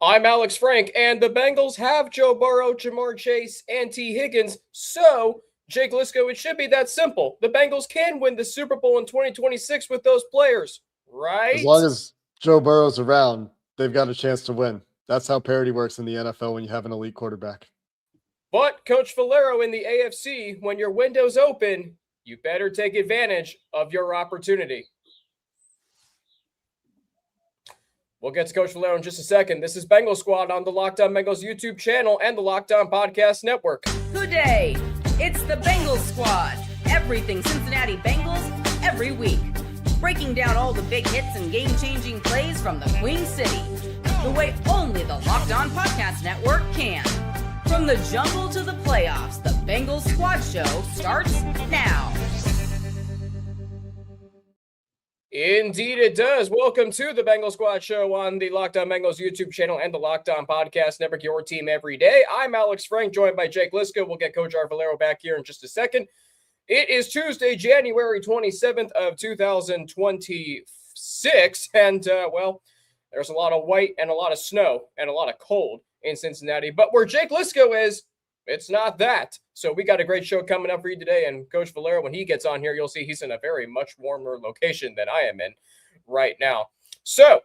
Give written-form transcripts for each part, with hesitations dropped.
I'm Alex Frank, and the Bengals have Joe Burrow, Jamar Chase, and T. Higgins. So, Jake Liscow, it should be that simple. The Bengals can win the Super Bowl in 2026 with those players, As right? long as Joe Burrow's around, they've got a chance to win. That's how parity works in the NFL when you have an elite quarterback. But, Coach Valero, in the AFC, when your window's open, you better take advantage of your opportunity. We'll get to Coach Valero in just a second. This is Bengals Squad on the Locked On Bengals YouTube channel and the Locked On Podcast Network. Good day. It's the Bengals Squad. Everything Cincinnati Bengals every week. Breaking down all the big hits and game-changing plays from the Queen City. The way only the Locked On Podcast Network can. From the jungle to the playoffs, the Bengals Squad Show starts now. Indeed it does. Welcome to the Bengals Squad Show on the Locked On Bengals YouTube channel and the Locked On Podcast Network, your team every day. I'm Alex Frank, joined by Jake Liscow. We'll get Coach Art Valero back here in just a second. It is Tuesday, January 27th of 2026, and, there's a lot of white and a lot of snow and a lot of cold in Cincinnati, but where Jake Liscow is, it's not that. So we got a great show coming up for you today. And Coach Valero, when he gets on here, you'll see he's in a very much warmer location than I am in right now. So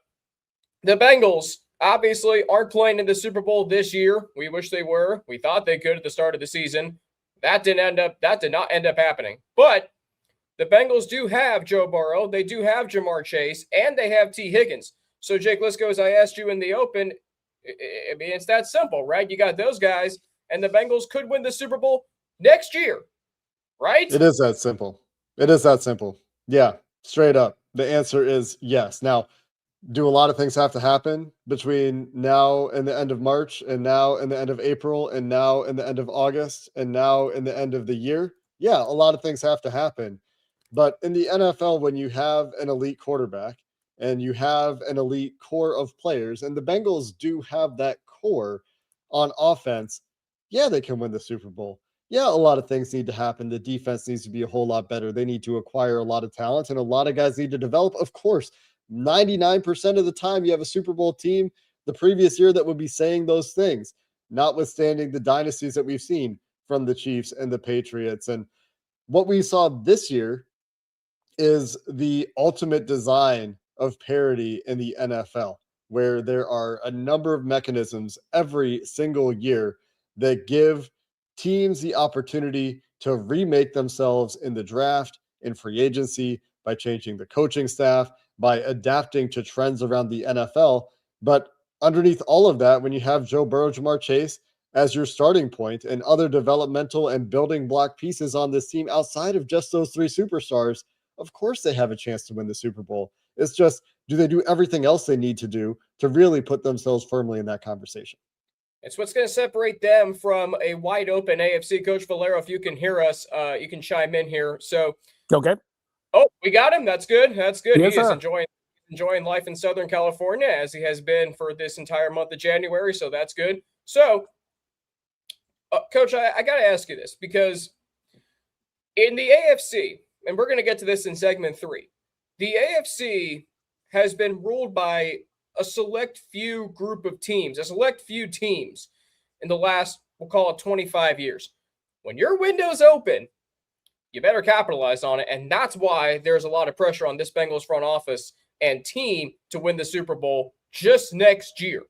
the Bengals obviously aren't playing in the Super Bowl this year. We wish they were. We thought they could at the start of the season. That did not end up happening. But the Bengals do have Joe Burrow. They do have Jamar Chase, and they have T. Higgins. So Jake Liscow, as I asked you in the open, I mean, it's that simple, right? You got those guys, and the Bengals could win the Super Bowl next year, right? It is that simple. Yeah, straight up. The answer is yes. Now, do a lot of things have to happen between now and the end of March, and now and the end of April, and now and the end of August, and now and the end of the year? Yeah, a lot of things have to happen. But in the NFL, when you have an elite quarterback and you have an elite core of players, and the Bengals do have that core on offense, yeah, they can win the Super Bowl. Yeah, a lot of things need to happen. The defense needs to be a whole lot better. They need to acquire a lot of talent, and a lot of guys need to develop. Of course, 99% of the time you have a Super Bowl team the previous year that would be saying those things, notwithstanding the dynasties that we've seen from the Chiefs and the Patriots. And what we saw this year is the ultimate design of parity in the NFL, where there are a number of mechanisms every single year that give teams the opportunity to remake themselves in the draft, in free agency, by changing the coaching staff, by adapting to trends around the NFL. But underneath all of that, when you have Joe Burrow, Jamar Chase as your starting point, and other developmental and building block pieces on this team outside of just those three superstars, of course they have a chance to win the Super Bowl. It's just, do they do everything else they need to do to really put themselves firmly in that conversation? It's what's going to separate them from a wide open AFC. Coach Valero, if you can hear us, you can chime in here. So, okay. Oh, we got him. That's good. Yes, he is sir. enjoying life in Southern California, as he has been for this entire month of January. So that's good. So, Coach, I got to ask you this, because in the AFC, and we're going to get to this in segment 3, the AFC has been ruled by a select few teams in the last, we'll call it 25 years. When your window's open, you better capitalize on it. And that's why there's a lot of pressure on this Bengals front office and team to win the Super Bowl just next year.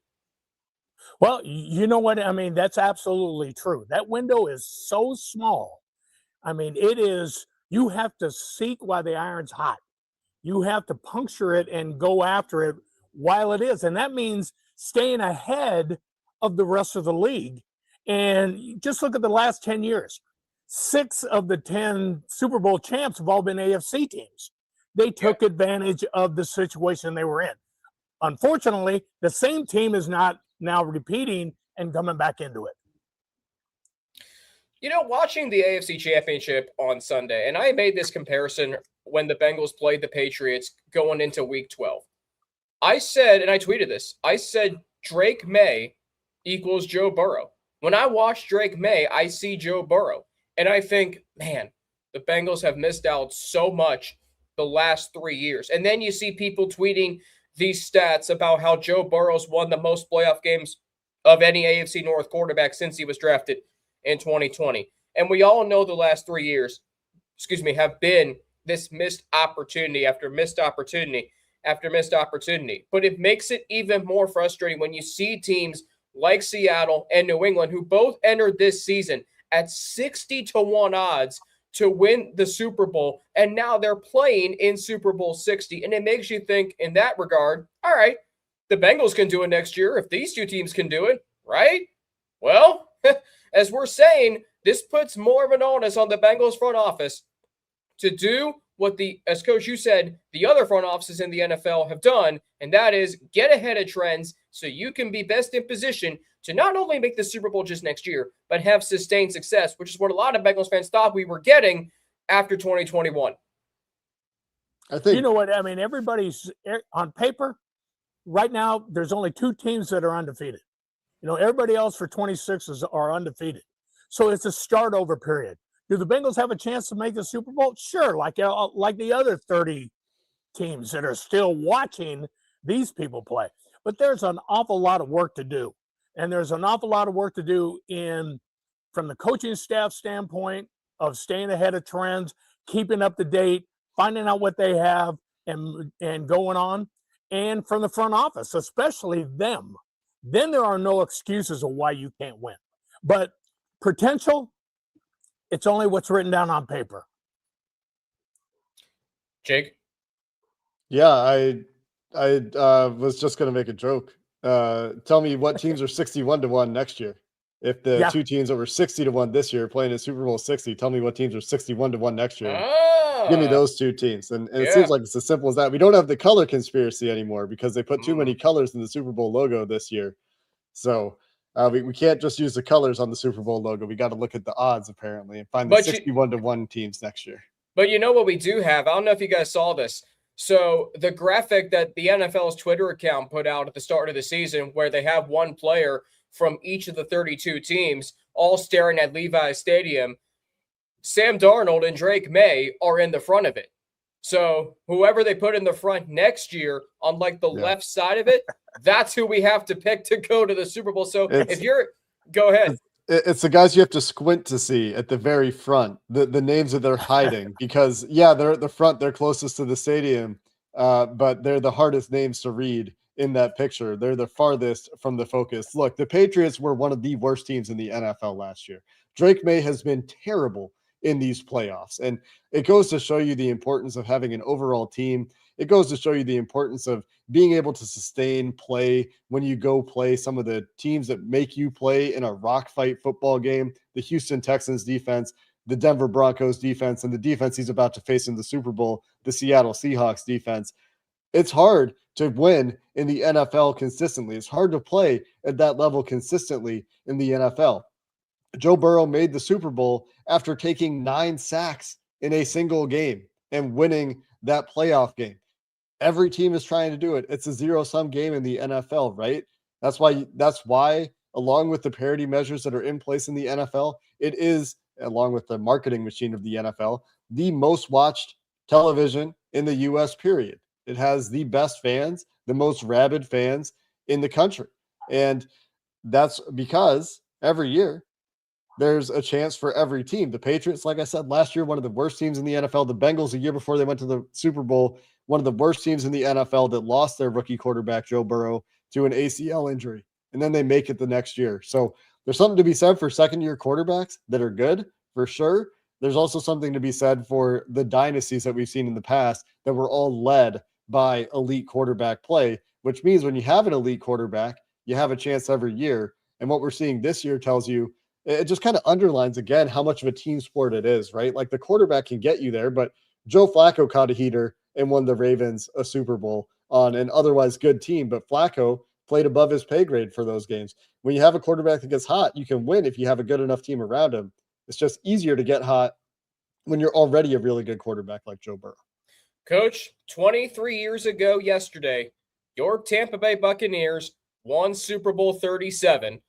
Well, you know what? I mean, that's absolutely true. That window is so small. I mean, it is, you have to seek while the iron's hot. You have to puncture it and go after it while it is. And that means staying ahead of the rest of the league. And just look at the last 10 years. 6 of the 10 Super Bowl champs have all been AFC teams. They took advantage of the situation they were in. Unfortunately, the same team is not now repeating and coming back into it. You know, watching the AFC Championship on Sunday, and I made this comparison when the Bengals played the Patriots going into Week 12. I said, and I tweeted this, I said Drake May equals Joe Burrow. When I watch Drake May, I see Joe Burrow. And I think, man, the Bengals have missed out so much the last 3 years. And then you see people tweeting these stats about how Joe Burrow's won the most playoff games of any AFC North quarterback since he was drafted in 2020. And we all know the last 3 years, have been this missed opportunity after missed opportunity after missed opportunity. But it makes it even more frustrating when you see teams like Seattle and New England, who both entered this season at 60-1 odds to win the Super Bowl, and now they're playing in Super Bowl 60. And it makes you think in that regard, all right, the Bengals can do it next year if these two teams can do it, right? Well, as we're saying, this puts more of an onus on the Bengals front office to do what as Coach, you said, the other front offices in the NFL have done, and that is get ahead of trends so you can be best in position to not only make the Super Bowl just next year, but have sustained success, which is what a lot of Bengals fans thought we were getting after 2021. I think, you know what, I mean, everybody's on paper right now, there's only 2 teams that are undefeated. Everybody else for 26 are undefeated. So it's a start over period. Do the Bengals have a chance to make the Super Bowl? Sure, like the other 30 teams that are still watching these people play. But there's an awful lot of work to do. And there's an awful lot of work to do from the coaching staff standpoint of staying ahead of trends, keeping up to date, finding out what they have and going on. And from the front office, especially them. Then there are no excuses of why you can't win. But potential, it's only what's written down on paper. Jake? Yeah, I was just going to make a joke. Tell me what teams are 61-1 next year. If the 2 teams that were 60-1 this year playing in Super Bowl 60, tell me what teams are 61-1 next year. Give me those 2 teams. And it seems like it's as simple as that. We don't have the color conspiracy anymore because they put too many colors in the Super Bowl logo this year. So we can't just use the colors on the Super Bowl logo. We got to look at the odds, apparently, and find the 61-1 teams next year. But you know what we do have? I don't know if you guys saw this. So the graphic that the NFL's Twitter account put out at the start of the season, where they have one player from each of the 32 teams all staring at Levi's Stadium, Sam Darnold and Drake May are in the front of it. So whoever they put in the front next year on like the left side of it, that's who we have to pick to go to the Super Bowl. So go ahead. It's the guys you have to squint to see at the very front, the names that they're hiding because they're at the front, they're closest to the stadium, but they're the hardest names to read in that picture. They're the farthest from the focus. Look, the Patriots were one of the worst teams in the NFL last year. Drake May has been terrible in these playoffs. And it goes to show you the importance of having an overall team. It goes to show you the importance of being able to sustain play when you go play some of the teams that make you play in a rock fight football game, the Houston Texans defense, the Denver Broncos defense, and the defense he's about to face in the Super Bowl, the Seattle Seahawks defense. It's hard to win in the NFL consistently. It's hard to play at that level consistently in the NFL. Joe Burrow made the Super Bowl after taking 9 sacks in a single game and winning that playoff game. Every team is trying to do it. It's a zero-sum game in the NFL, right? That's why, along with the parity measures that are in place in the NFL, it is, along with the marketing machine of the NFL, the most watched television in the U.S., period. It has the best fans, the most rabid fans in the country. And that's because every year there's a chance for every team. The Patriots, like I said, last year, one of the worst teams in the NFL. The Bengals, a year before they went to the Super Bowl, one of the worst teams in the NFL that lost their rookie quarterback, Joe Burrow, to an ACL injury. And then they make it the next year. So there's something to be said for second-year quarterbacks that are good, for sure. There's also something to be said for the dynasties that we've seen in the past that were all led by elite quarterback play, which means when you have an elite quarterback, you have a chance every year. And what we're seeing this year tells you, it just kind of underlines again how much of a team sport it is, right? Like the quarterback can get you there, but Joe Flacco caught a heater and won the Ravens a Super Bowl on an otherwise good team, but Flacco played above his pay grade for those games. When you have a quarterback that gets hot, you can win if you have a good enough team around him. It's just easier to get hot when you're already a really good quarterback like Joe Burrow. Coach, 23 years ago yesterday, your Tampa Bay Buccaneers won Super Bowl 37.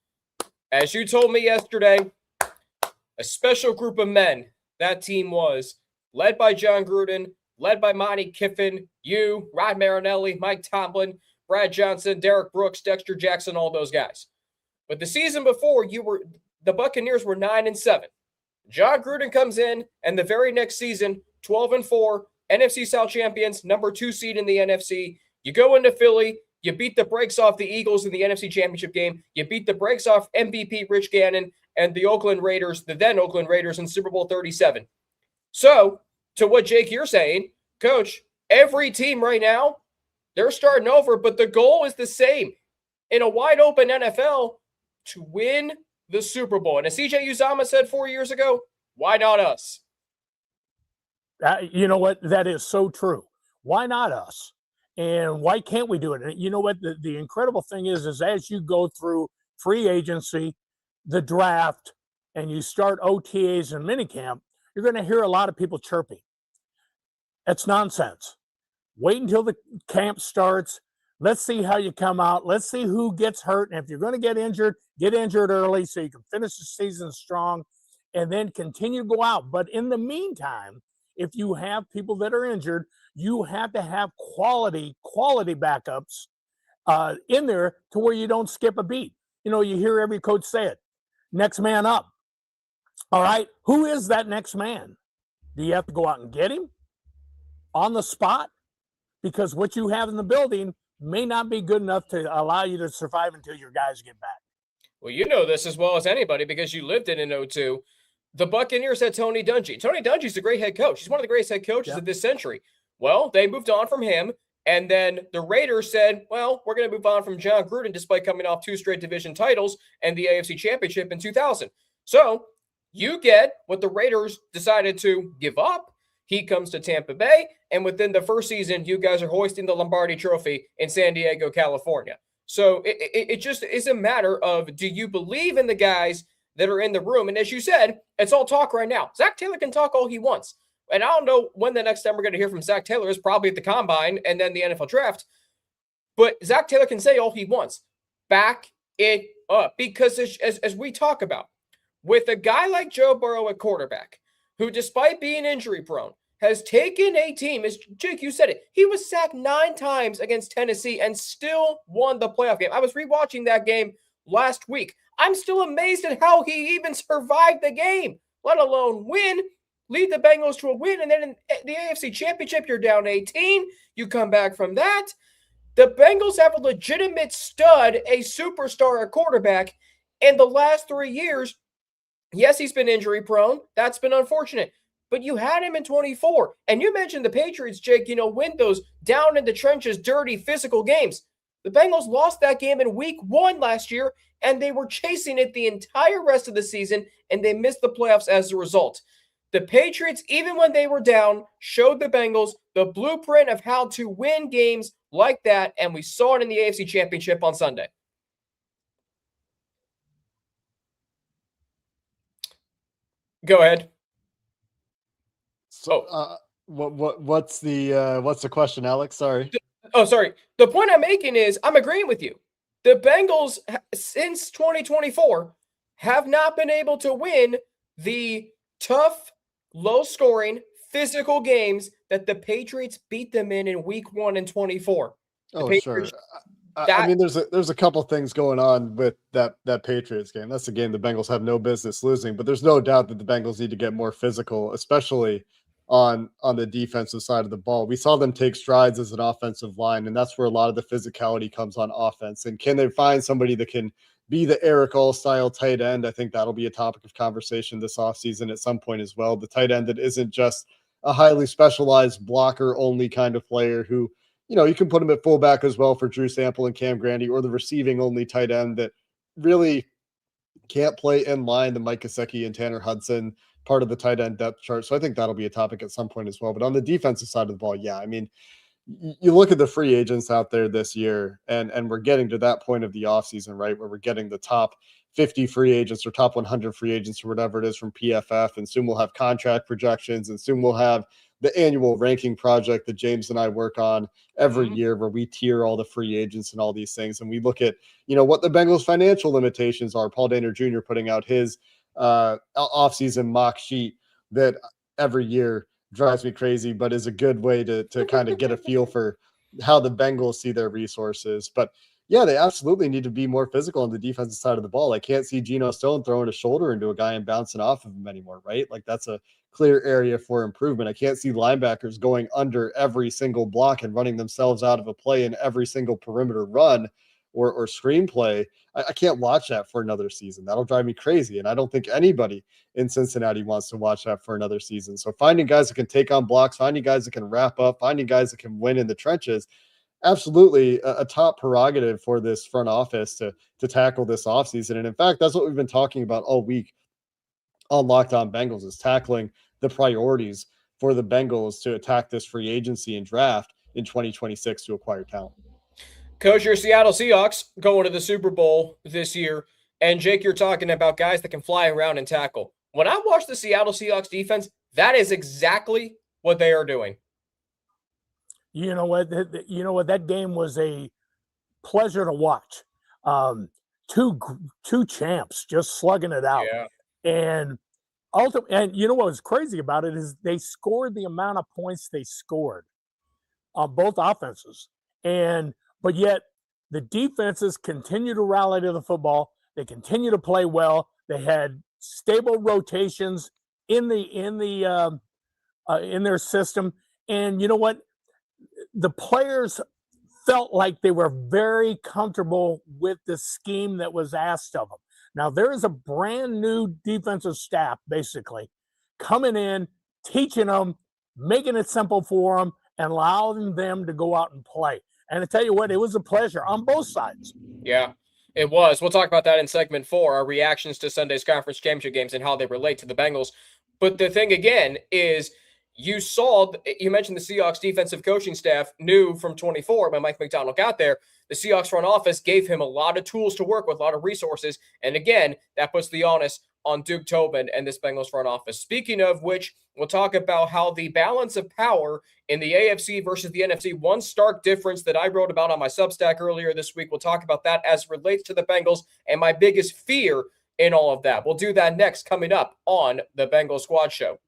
As you told me yesterday, a special group of men that team was, led by John Gruden, led by Monty Kiffin, you, Rod Marinelli, Mike Tomlin, Brad Johnson, Derek Brooks, Dexter Jackson, all those guys. But the season before, the Buccaneers were 9-7. John Gruden comes in, and the very next season, 12-4, NFC South champions, number 2 seed in the NFC. You go into Philly, you beat the brakes off the Eagles in the NFC Championship game. You beat the brakes off MVP Rich Gannon and the Oakland Raiders, the then Oakland Raiders in Super Bowl 37. So, to what Jake you're saying, Coach, every team right now, they're starting over, but the goal is the same. In a wide open NFL, to win the Super Bowl. And as CJ Uzama said 4 years ago, why not us? You know what? That is so true. Why not us? And why can't we do it? And you know what? The incredible thing is as you go through free agency, the draft, and you start OTAs and minicamp, you're going to hear a lot of people chirping. That's nonsense. Wait until the camp starts. Let's see how you come out. Let's see who gets hurt. And if you're going to get injured early so you can finish the season strong and then continue to go out. But in the meantime, if you have people that are injured, you have to have quality backups in there to where you don't skip a beat. You know, you hear every coach say it, next man up. All right, who is that next man? Do you have to go out and get him on the spot? Because what you have in the building may not be good enough to allow you to survive until your guys get back. Well, you know this as well as anybody because you lived it in 2002. The Buccaneers had Tony Dungy. Tony Dungy's a great head coach. He's one of the greatest head coaches of this century. Well, they moved on from him, and then the Raiders said, well, we're going to move on from John Gruden despite coming off 2 straight division titles and the AFC Championship in 2000. So you get what the Raiders decided to give up. He comes to Tampa Bay, and within the first season, you guys are hoisting the Lombardi Trophy in San Diego, California. So it just is a matter of, do you believe in the guys that are in the room? And as you said, it's all talk right now. Zac Taylor can talk all he wants. And I don't know when the next time we're going to hear from Zac Taylor is, probably at the Combine and then the NFL Draft. But Zac Taylor can say all he wants. Back it up. Because as we talk about, with a guy like Joe Burrow at quarterback, who despite being injury prone, has taken a team, as Jake, you said it, he was sacked 9 times against Tennessee and still won the playoff game. I was rewatching that game last week. I'm still amazed at how he even survived the game, let alone win, lead the Bengals to a win, and then in the AFC Championship, you're down 18. You come back from that. The Bengals have a legitimate stud, a superstar at quarterback. In the last 3 years, yes, he's been injury prone. That's been unfortunate. But you had him in 24. And you mentioned the Patriots, Jake, win those down in the trenches, dirty, physical games. The Bengals lost that game in week 1 last year, and they were chasing it the entire rest of the season, and they missed the playoffs as a result. The Patriots, even when they were down, showed the Bengals the blueprint of how to win games like that, and we saw it in the AFC Championship on Sunday. Go ahead. So, what's the question, Alex? Sorry. Sorry. The point I'm making is I'm agreeing with you. The Bengals, since 2024, have not been able to win the tough, low-scoring, physical games that the Patriots beat them in week 1 and 24. Oh, sure. I mean, there's a couple things going on with that Patriots game. That's a game the Bengals have no business losing, but there's no doubt that the Bengals need to get more physical, especially on the defensive side of the ball. We saw them take strides as an offensive line, and that's where a lot of the physicality comes on offense. And can they find somebody that can be the Eric All-style tight end? I think that'll be a topic of conversation this offseason at some point as well. The tight end that isn't just a highly specialized blocker-only kind of player who, you can put him at fullback as well for Drew Sample and Cam Grandy, or the receiving-only tight end that really can't play in line, the Mike Gesicki and Tanner Hudson part of the tight end depth chart. So I think that'll be a topic at some point as well. But on the defensive side of the ball, yeah, I mean, you look at the free agents out there this year, and we're getting to that point of the offseason, right, where we're getting the top 50 free agents or top 100 free agents or whatever it is from PFF, and soon we'll have contract projections, and soon we'll have the annual ranking project that James and I work on every year, where we tier all the free agents and all these things. And we look at, what the Bengals financial limitations are. Paul Dehner Jr. putting out his offseason mock sheet that every year drives me crazy, but is a good way to kind of get a feel for how the Bengals see their resources. But yeah, they absolutely need to be more physical on the defensive side of the ball. I can't see Geno Stone throwing a shoulder into a guy and bouncing off of him anymore, right? Like that's a clear area for improvement. I can't see linebackers going under every single block and running themselves out of a play in every single perimeter run or screenplay. I can't watch that for another season. That'll drive me crazy. And I don't think anybody in Cincinnati wants to watch that for another season. So finding guys that can take on blocks, finding guys that can wrap up, finding guys that can win in the trenches, absolutely a top prerogative for this front office to tackle this offseason. And in fact, that's what we've been talking about all week on Locked On Bengals, is tackling the priorities for the Bengals to attack this free agency and draft in 2026 to acquire talent. Coach, your Seattle Seahawks going to the Super Bowl this year. And Jake, you're talking about guys that can fly around and tackle. When I watch the Seattle Seahawks defense, that is exactly what they are doing. You know what? That game was a pleasure to watch. Two champs just slugging it out. Yeah. And you know what was crazy about it is they scored the amount of points they scored on both offenses. But yet the defenses continue to rally to the football. They continue to play well. They had stable rotations in their system. And you know what? The players felt like they were very comfortable with the scheme that was asked of them. Now, there is a brand new defensive staff, basically, coming in, teaching them, making it simple for them, and allowing them to go out and play. And I tell you what, it was a pleasure on both sides. Yeah, it was. We'll talk about that in segment 4, our reactions to Sunday's conference championship games and how they relate to the Bengals. But the thing, again, is you mentioned the Seahawks defensive coaching staff knew from 24 when Mike McDonald got there, the Seahawks front office gave him a lot of tools to work with, a lot of resources. And again, that puts the onus on Duke Tobin and this Bengals front office. Speaking of which, we'll talk about how the balance of power in the AFC versus the NFC, one stark difference that I wrote about on my Substack earlier this week. We'll talk about that as it relates to the Bengals and my biggest fear in all of that. We'll do that next, coming up on the Bengals Squad Show.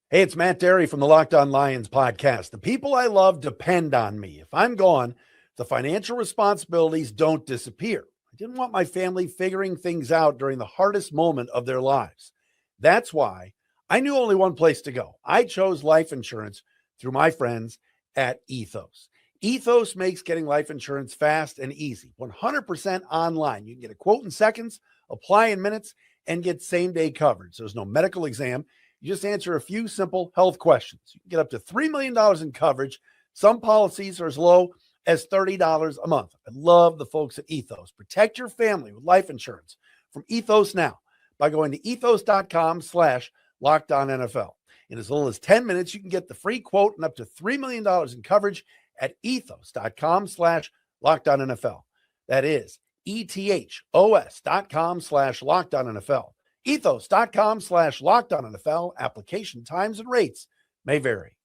Hey, it's Matt Derry from the Locked On Lions podcast. The people I love depend on me. If I'm gone, the financial responsibilities don't disappear. I didn't want my family figuring things out during the hardest moment of their lives. That's why I knew only one place to go. I chose life insurance through my friends at Ethos. Ethos makes getting life insurance fast and easy, 100% online. You can get a quote in seconds, apply in minutes, and get same-day coverage. There's no medical exam. You just answer a few simple health questions. You can get up to $3 million in coverage. Some policies are as low as $30 a month. I love the folks at Ethos. Protect your family with life insurance from Ethos now by going to ethos.com/LockedOnNFL. In as little as 10 minutes, you can get the free quote and up to $3 million in coverage at ethos.com/LockedOnNFL. That is ethos.com/LockedOnNFL. Ethos.com/LockedOnNFL. Application times and rates may vary.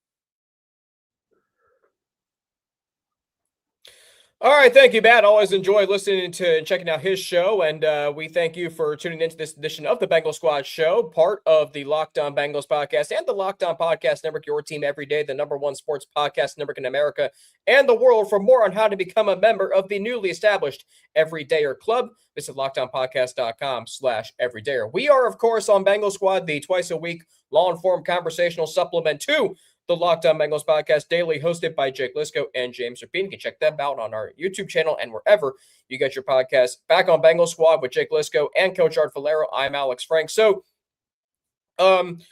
All right, thank you, Matt. Always enjoy listening to and checking out his show, and we thank you for tuning into this edition of the Bengal Squad Show, part of the Locked On Bengals podcast and the Locked On Podcast Network, your team every day, the #1 sports podcast network in America and the world. For more on how to become a member of the newly established Everydayer Club, visit LockedOnPodcast.com/Everydayer. We are, of course, on Bengal Squad, the twice-a-week long-form conversational supplement to the Locked On Bengals podcast daily, hosted by Jake Liscow and James Rapine. You can check them out on our YouTube channel and wherever you get your podcast. Back on Bengals Squad with Jake Liscow and Coach Art Valero, I'm Alex Frank. So, one of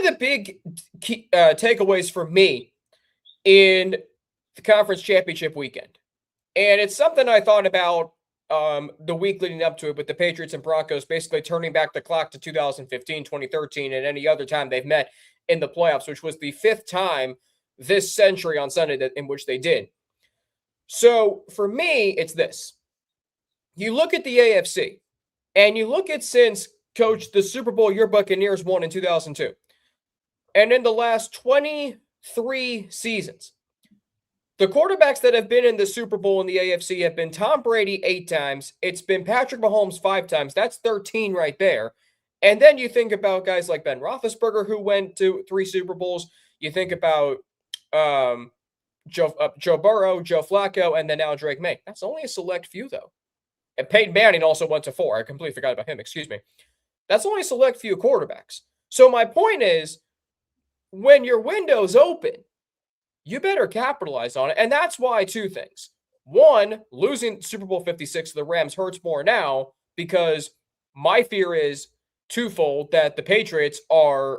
the big key, takeaways for me in the conference championship weekend, and it's something I thought about the week leading up to it with the Patriots and Broncos basically turning back the clock to 2015, 2013, and any other time they've met in the playoffs, which was the 5th time this century on Sunday in which they did. So for me, it's this. You look at the AFC, and you look at since, Coach, the Super Bowl your Buccaneers won in 2002. And in the last 23 seasons, the quarterbacks that have been in the Super Bowl in the AFC have been Tom Brady 8 times. It's been Patrick Mahomes 5 times. That's 13 right there. And then you think about guys like Ben Roethlisberger, who went to 3 Super Bowls. You think about Joe Burrow, Joe Flacco, and then now Drake May. That's only a select few, though. And Peyton Manning also went to 4. I completely forgot about him. Excuse me. That's only a select few quarterbacks. So my point is, when your window's open, you better capitalize on it. And that's why 2 things. One, losing Super Bowl 56 to the Rams hurts more now because my fear is twofold, that the Patriots are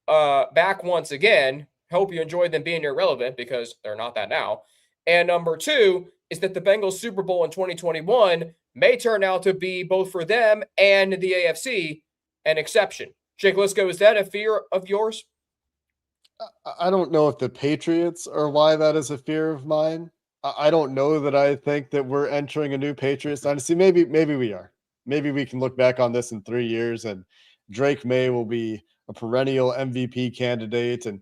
back once again. Hope you enjoyed them being irrelevant because they're not that now. And number 2 is that the Bengals Super Bowl in 2021 may turn out to be, both for them and the AFC, an exception. Jake Liscow, is that a fear of yours? I don't know if the Patriots are why that is a fear of mine. I don't know that I think that we're entering a new Patriots dynasty. Maybe we are. Maybe we can look back on this in 3 years and Drake May will be a perennial MVP candidate, and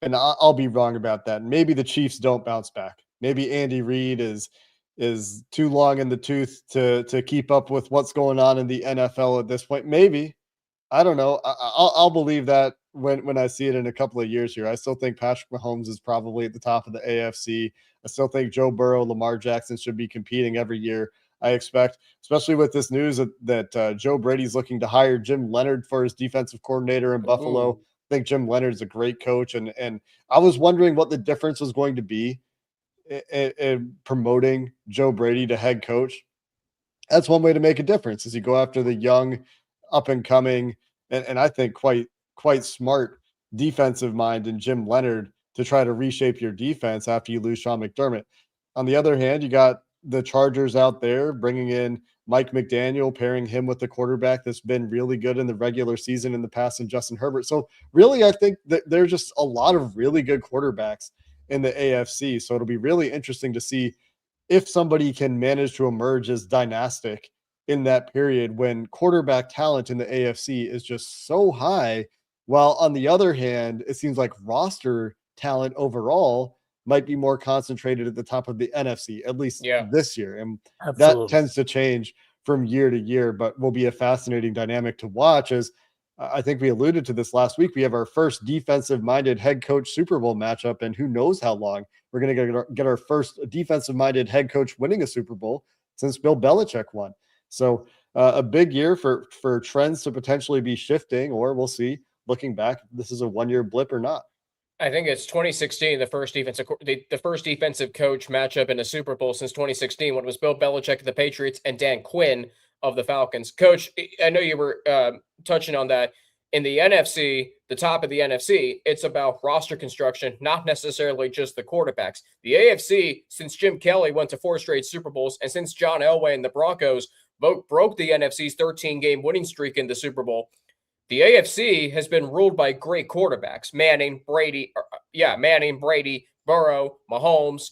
I'll be wrong about that. Maybe the Chiefs don't bounce back. Maybe Andy Reid is too long in the tooth to keep up with what's going on in the NFL at this point. Maybe. I don't know. I'll believe that when I see it in a couple of years here. I still think Patrick Mahomes is probably at the top of the AFC. I still think Joe Burrow, Lamar Jackson should be competing every year, I expect, especially with this news that Joe Brady's looking to hire Jim Leonard for his defensive coordinator in Buffalo. Ooh. I think Jim Leonard's a great coach, and I was wondering what the difference was going to be in promoting Joe Brady to head coach. That's one way to make a difference, is you go after the young, up and coming, and I think quite smart defensive mind in Jim Leonard to try to reshape your defense after you lose Sean McDermott. On the other hand, you got the Chargers out there bringing in Mike McDaniel, pairing him with the quarterback that's been really good in the regular season in the past, and Justin Herbert. So really, I think that there's just a lot of really good quarterbacks in the AFC. So it'll be really interesting to see if somebody can manage to emerge as dynastic in that period when quarterback talent in the AFC is just so high, while on the other hand, it seems like roster talent overall might be more concentrated at the top of the NFC, at least this year. And Absolutely. that tends to change from year to year, but will be a fascinating dynamic to watch. As I think we alluded to this last week, we have our first defensive-minded head coach Super Bowl matchup, and who knows how long we're going to get our first defensive-minded head coach winning a Super Bowl since Bill Belichick won. So a big year for trends to potentially be shifting, or we'll see, looking back, if this is a one-year blip or not. I think it's 2016, the first defensive coach matchup in a Super Bowl since 2016, when it was Bill Belichick of the Patriots and Dan Quinn of the Falcons. Coach, I know you were touching on that. In the NFC, the top of the NFC, it's about roster construction, not necessarily just the quarterbacks. The AFC, since Jim Kelly went to 4 straight Super Bowls, and since John Elway and the Broncos broke the NFC's 13-game winning streak in the Super Bowl, the AFC has been ruled by great quarterbacks. Manning, Brady, Burrow, Mahomes.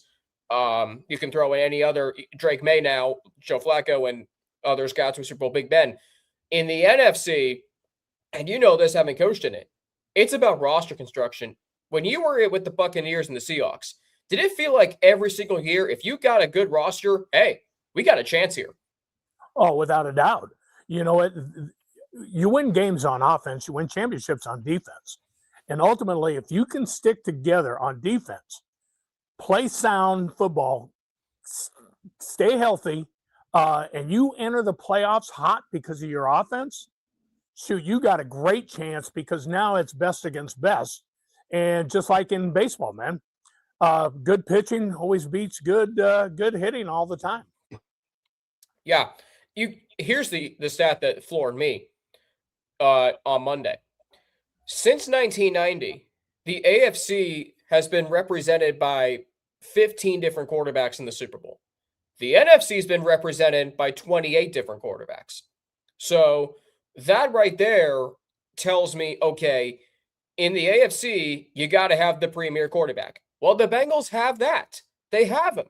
You can throw in any other, Drake May now, Joe Flacco, and others got to Super Bowl, Big Ben. In the NFC, and you know this having coached in it, it's about roster construction. When you were with the Buccaneers and the Seahawks, did it feel like every single year, if you got a good roster, hey, we got a chance here? Oh, without a doubt. You know what? You win games on offense, you win championships on defense. And ultimately, if you can stick together on defense, play sound football, stay healthy, and you enter the playoffs hot because of your offense, shoot, you got a great chance, because now it's best against best. And just like in baseball, man, good pitching always beats good hitting all the time. Yeah. Here's the stat that floored me on Monday. Since 1990, the AFC has been represented by 15 different quarterbacks in the Super Bowl. The NFC has been represented by 28 different quarterbacks. So that right there tells me, okay, in the AFC, you got to have the premier quarterback. Well, the Bengals have that. They have him.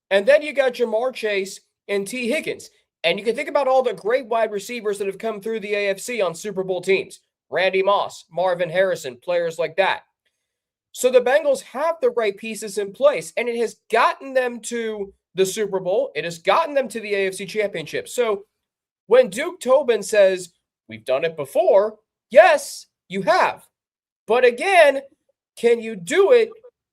And then you got Jamar Chase and T. Higgins. And you can think about all the great wide receivers that have come through the AFC on Super Bowl teams. Randy Moss, Marvin Harrison, players like that. So the Bengals have the right pieces in place, and it has gotten them to the Super Bowl. It has gotten them to the AFC Championship. So when Duke Tobin says, We've done it before. Yes, you have. But again, can you do it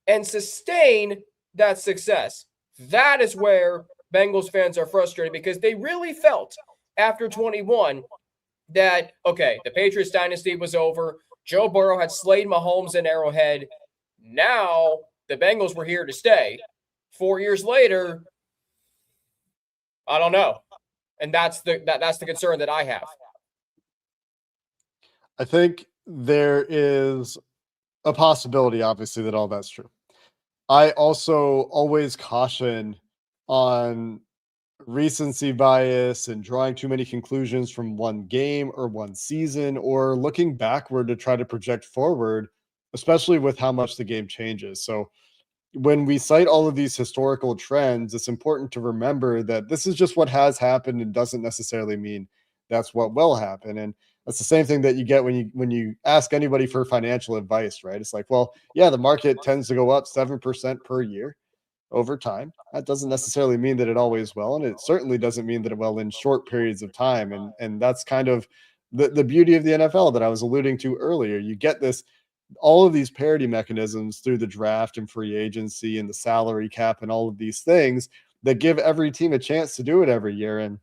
and sustain that success? That is where Bengals fans are frustrated, because they really felt after 21 that, okay, the Patriots dynasty was over. Joe Burrow had slayed Mahomes in Arrowhead. Now the Bengals were here to stay. 4 years later, I don't know. And that's the concern that I have. I think there is a possibility, obviously, that all that's true. I also always caution on recency bias and drawing too many conclusions from one game or one season, or looking backward to try to project forward, especially with how much the game changes. So when we cite all of these historical trends, it's important to remember that this is just what has happened and doesn't necessarily mean that's what will happen. And that's the same thing that you get when you ask anybody for financial advice, right? It's like, well, yeah, the market tends to go up 7% per year over time. That doesn't necessarily mean that it always will, and it certainly doesn't mean that it will in short periods of time. And that's kind of the beauty of the NFL that I was alluding to earlier. You get this, all of these parity mechanisms through the draft and free agency and the salary cap and all of these things that give every team a chance to do it every year. And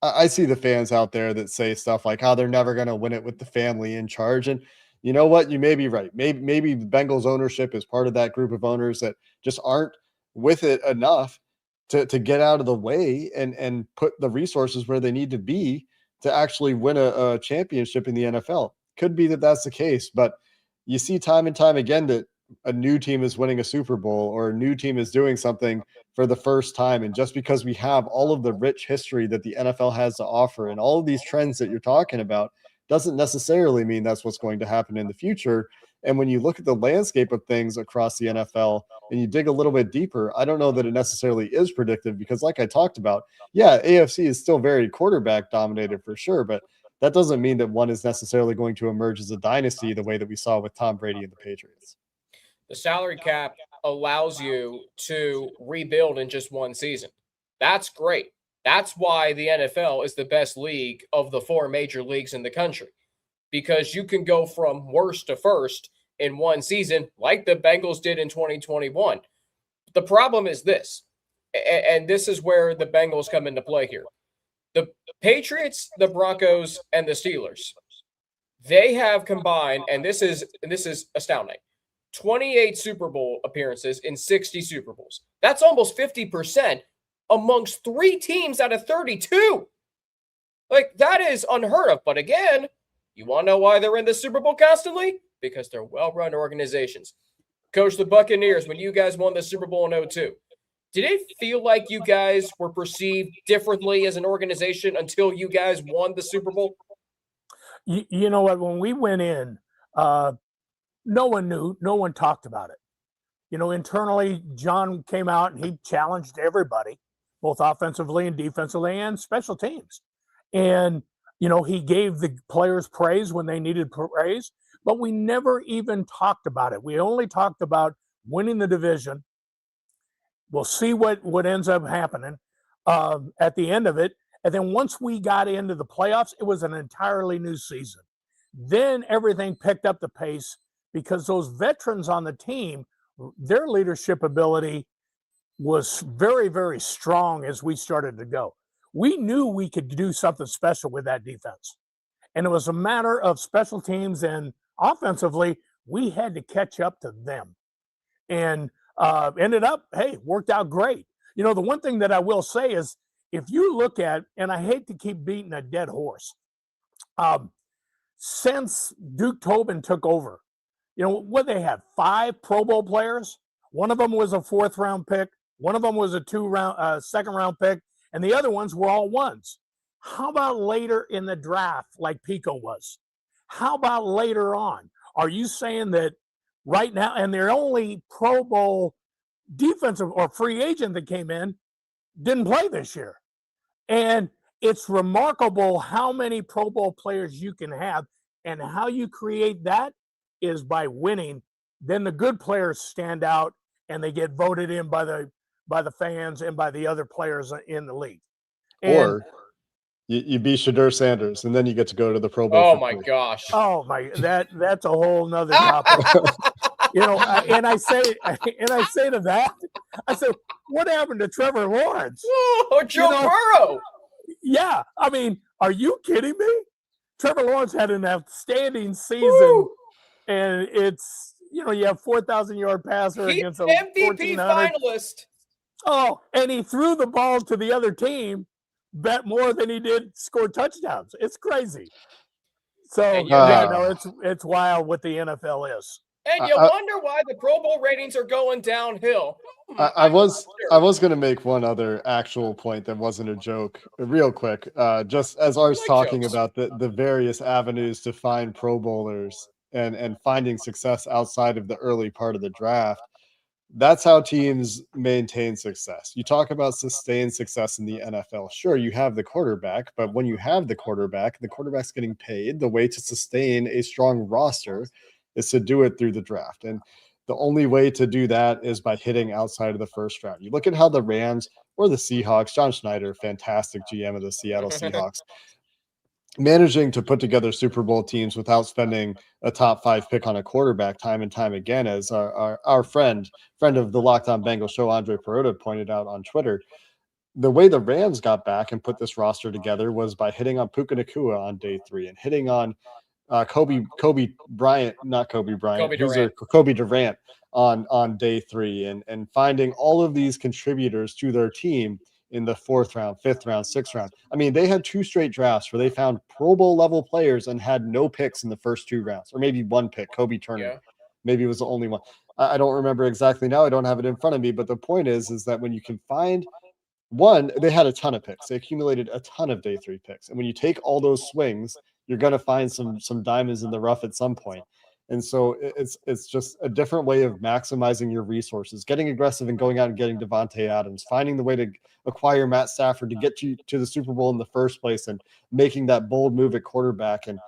I see the fans out there that say stuff like how they're never going to win it with the family in charge. And you know what? You may be right. Maybe the Bengals ownership is part of that group of owners that just aren't with it enough to get out of the way and put the resources where they need to be to actually win a championship in the NFL. Could be that that's the case, but you see time and time again that a new team is winning a Super Bowl or a new team is doing something for the first time. And just because we have all of the rich history that the NFL has to offer and all of these trends that you're talking about doesn't necessarily mean that's what's going to happen in the future. And when you look at the landscape of things across the NFL and you dig a little bit deeper, I don't know that it necessarily is predictive, because like I talked about, yeah, AFC is still very quarterback dominated for sure, but that doesn't mean that one is necessarily going to emerge as a dynasty the way that we saw with Tom Brady and the Patriots. The salary cap allows you to rebuild in just one season. That's great. That's why the NFL is the best league of the 4 major leagues in the country, because you can go from worst to first in one season like the Bengals did in 2021. The problem is this, and this is where the Bengals come into play here. The Patriots, the Broncos, and the Steelers, they have combined, and this is astounding, 28 Super Bowl appearances in 60 Super Bowls. That's almost 50% amongst 3 teams out of 32. Like, that is unheard of. But again, you want to know why they're in the Super Bowl constantly? Because they're well-run organizations. Coach, the Buccaneers, when you guys won the Super Bowl in 2002, did it feel like you guys were perceived differently as an organization until you guys won the Super Bowl? You know what? When we went in, no one knew. No one talked about it. You know, internally, John came out and he challenged everybody, both offensively and defensively and special teams. And, you know, he gave the players praise when they needed praise, but we never even talked about it. We only talked about winning the division. We'll see what ends up happening at the end of it. And then once we got into the playoffs, it was an entirely new season. Then everything picked up the pace because those veterans on the team, their leadership ability was very, very strong as we started to go. We knew we could do something special with that defense. And it was a matter of special teams, and offensively, we had to catch up to them. And ended up, hey, worked out great. You know, the one thing that I will say is, if you look at, and I hate to keep beating a dead horse, since Duke Tobin took over, you know, what they have, 5 Pro Bowl players. One of them was a 4th round pick. One of them was a 2nd round pick. And the other ones were all 1s. How about later in the draft, like Pico was? How about later on? Are you saying that right now, and their only Pro Bowl defensive or free agent that came in didn't play this year? And it's remarkable how many Pro Bowl players you can have, and how you create that is by winning. Then the good players stand out and they get voted in by the fans and by the other players in the league. And, or You beat Shadur Sanders, and then you get to go to the Pro Bowl. Oh for my free. gosh. Oh my, that's a whole nother topic. And I say to that, I said, what happened to Trevor Lawrence? Whoa, Joe Burrow. Yeah, I mean, are you kidding me? Trevor Lawrence had an outstanding season, Woo. and it's you have 4,000-yard passer He's against a MVP 1,400. finalist. Oh, and he threw the ball to the other team, bet more than he did score touchdowns. It's crazy. So it's wild what the NFL is. And you wonder why the Pro Bowl ratings are going downhill. I was going to make one other actual point that wasn't a joke, real quick. Just as I was talking about the various avenues to find Pro Bowlers and finding success outside of the early part of the draft. That's how teams maintain success. You talk about sustained success in the NFL. Sure, you have the quarterback, but when you have the quarterback's getting paid. The way to sustain a strong roster is to do it through the draft. And the only way to do that is by hitting outside of the first round. You look at how the Rams or the Seahawks, John Schneider, fantastic GM of the Seattle Seahawks, managing to put together Super Bowl teams without spending a top 5 pick on a quarterback time and time again, as our friend of the Locked On Bengals show, Andre Perota, pointed out on Twitter. The way the Rams got back and put this roster together was by hitting on Puka Nacua on day 3 and hitting on Kobe Durant on day 3 and finding all of these contributors to their team in the 4th round, 5th round, 6th round. I mean, they had 2 straight drafts where they found Pro Bowl level players and had no picks in the first 2 rounds, or maybe 1 pick, Kobe Turner. Yeah. Maybe it was the only one. I don't remember exactly now. I don't have it in front of me, but the point is that when you can find one, they had a ton of picks. They accumulated a ton of day 3 picks. And when you take all those swings, you're going to find some diamonds in the rough at some point. And so it's just a different way of maximizing your resources, getting aggressive and going out and getting Devontae Adams, finding the way to acquire Matt Stafford to get you to the Super Bowl in the first place and making that bold move at quarterback. And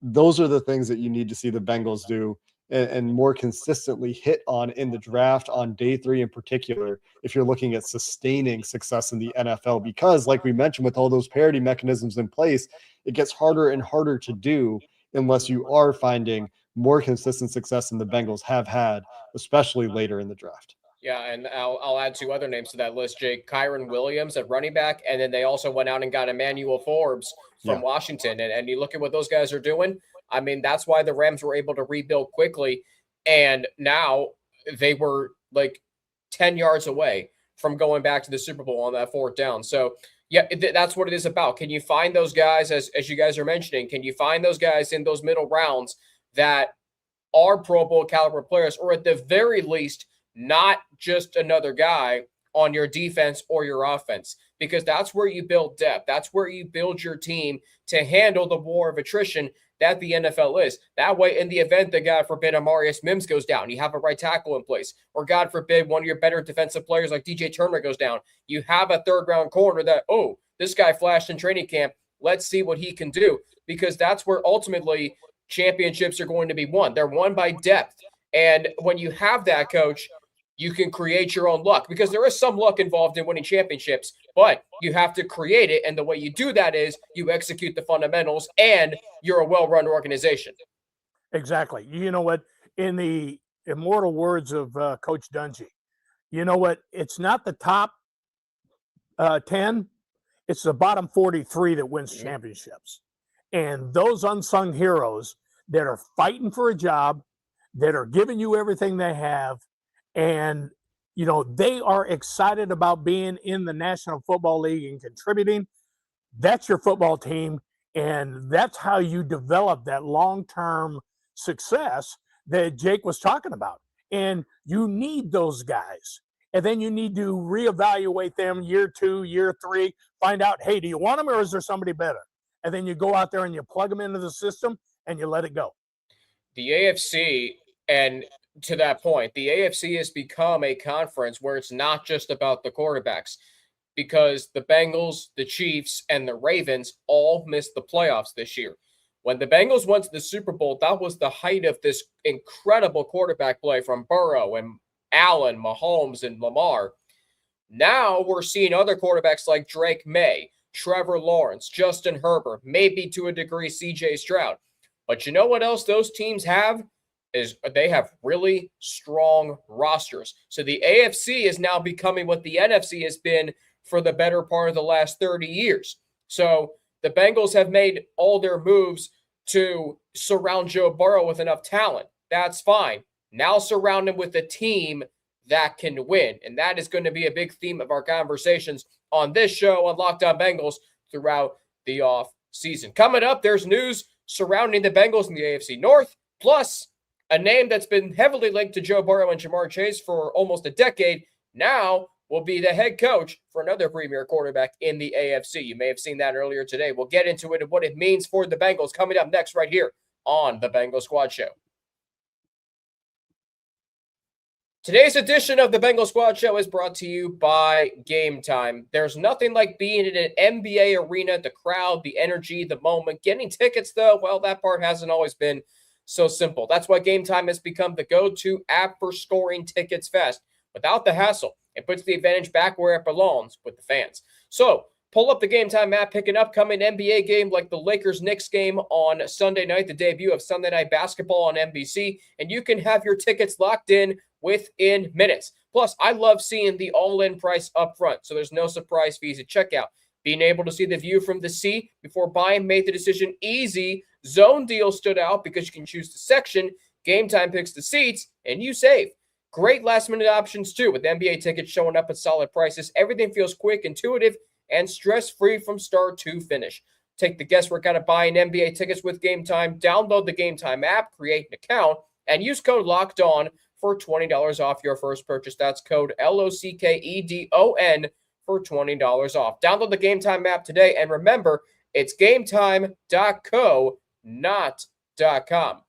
those are the things that you need to see the Bengals do and more consistently hit on in the draft on day 3 in particular, if you're looking at sustaining success in the NFL, because like we mentioned, with all those parity mechanisms in place, it gets harder and harder to do unless you are finding more consistent success than the Bengals have had, especially later in the draft. Yeah, and I'll add 2 other names to that list, Jake. Kyron Williams at running back, and then they also went out and got Emmanuel Forbes from Washington. And you look at what those guys are doing. I mean, that's why the Rams were able to rebuild quickly, and now they were like 10 yards away from going back to the Super Bowl on that 4th down. So, yeah, that's what it is about. Can you find those guys, as you guys are mentioning, can you find those guys in those middle rounds that are Pro Bowl caliber players, or at the very least, not just another guy on your defense or your offense? Because that's where you build depth. That's where you build your team to handle the war of attrition that the NFL is. That way, in the event that, God forbid, Amarius Mims goes down, you have a right tackle in place. Or, God forbid, one of your better defensive players like DJ Turner goes down, you have a 3rd-round corner that, oh, this guy flashed in training camp. Let's see what he can do. Because that's where ultimately championships are going to be won. They're won by depth. And when you have that, Coach, you can create your own luck, because there is some luck involved in winning championships, but you have to create it. And the way you do that is you execute the fundamentals and you're a well-run organization. Exactly. You know what? In the immortal words of Coach Dungy, you know what? It's not the top 10. It's the bottom 43 that wins championships. And those unsung heroes that are fighting for a job, that are giving you everything they have, and, they are excited about being in the National Football League and contributing. That's your football team, and that's how you develop that long-term success that Jake was talking about. And you need those guys. And then you need to reevaluate them year 2, year 3, find out, hey, do you want them or is there somebody better? And then you go out there and you plug them into the system and you let it go. The AFC, and to that point, the AFC has become a conference where it's not just about the quarterbacks, because the Bengals, the Chiefs, and the Ravens all missed the playoffs this year. When the Bengals went to the Super Bowl, that was the height of this incredible quarterback play from Burrow and Allen, Mahomes, and Lamar. Now we're seeing other quarterbacks like Drake May, Trevor Lawrence, Justin Herbert, maybe to a degree CJ Stroud. But you know what else those teams have? Is they have really strong rosters. So the AFC is now becoming what the NFC has been for the better part of the last 30 years. So the Bengals have made all their moves to surround Joe Burrow with enough talent. That's fine. Now surround him with a team that can win. And that is going to be a big theme of our conversations on this show on Locked On Bengals throughout the off season. Coming up, there's news surrounding the Bengals in the AFC North, plus a name that's been heavily linked to Joe Burrow and Jamar Chase for almost a decade now will be the head coach for another premier quarterback in the AFC. You may have seen that earlier today. We'll get into it and what it means for the Bengals coming up next right here on the Bengal Squad Show. Today's edition of the Bengal Squad Show is brought to you by Game Time. There's nothing like being in an NBA arena, the crowd, the energy, the moment. Getting tickets, though, well, that part hasn't always been so simple. That's why Game Time has become the go-to app for scoring tickets fast. Without the hassle, it puts the advantage back where it belongs, with the fans. So, pull up the Game Time app, pick an upcoming NBA game like the Lakers-Knicks game on Sunday night, the debut of Sunday Night Basketball on NBC, and you can have your tickets locked in within minutes. Plus, I love seeing the all-in price up front, so there's no surprise fees at checkout. Being able to see the view from the seat before buying made the decision easy. Zone deal stood out because you can choose the section. Game Time picks the seats, and you save. Great last-minute options, too, with NBA tickets showing up at solid prices. Everything feels quick, intuitive, and stress-free from start to finish. Take the guesswork out of buying NBA tickets with Game Time. Download the Game Time app, create an account, and use code LOCKEDON for $20 off your first purchase. That's code LOCKEDON for $20 off. Download the Game Time app today, and remember, it's gametime.co, not .com.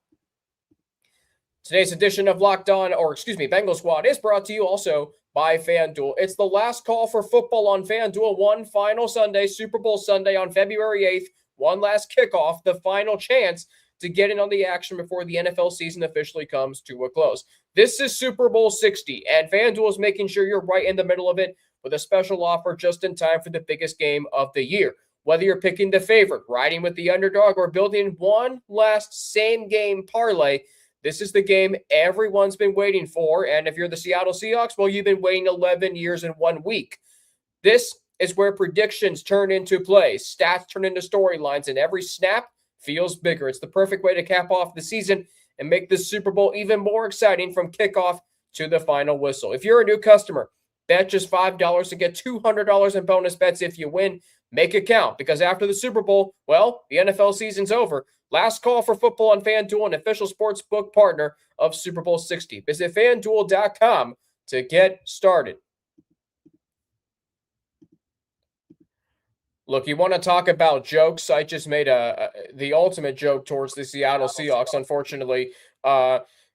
Today's edition of Bengal Squad is brought to you also by FanDuel. It's the last call for football on FanDuel. One final Sunday, Super Bowl Sunday on February 8th. One last kickoff, the final chance to get in on the action before the NFL season officially comes to a close. This is Super Bowl 60, and FanDuel is making sure you're right in the middle of it with a special offer just in time for the biggest game of the year. Whether you're picking the favorite, riding with the underdog, or building one last same-game parlay, this is the game everyone's been waiting for. And if you're the Seattle Seahawks, well, you've been waiting 11 years and 1 week. This is where predictions turn into plays, stats turn into storylines, and every snap feels bigger. It's the perfect way to cap off the season and make this Super Bowl even more exciting from kickoff to the final whistle. If you're a new customer, bet just $5 to get $200 in bonus bets if you win. Make it count, because after the Super Bowl, well, the NFL season's over. Last call for football on FanDuel, an official sportsbook partner of Super Bowl 60. Visit FanDuel.com to get started. Look, you want to talk about jokes? I just made the ultimate joke towards the Seattle Seahawks, unfortunately.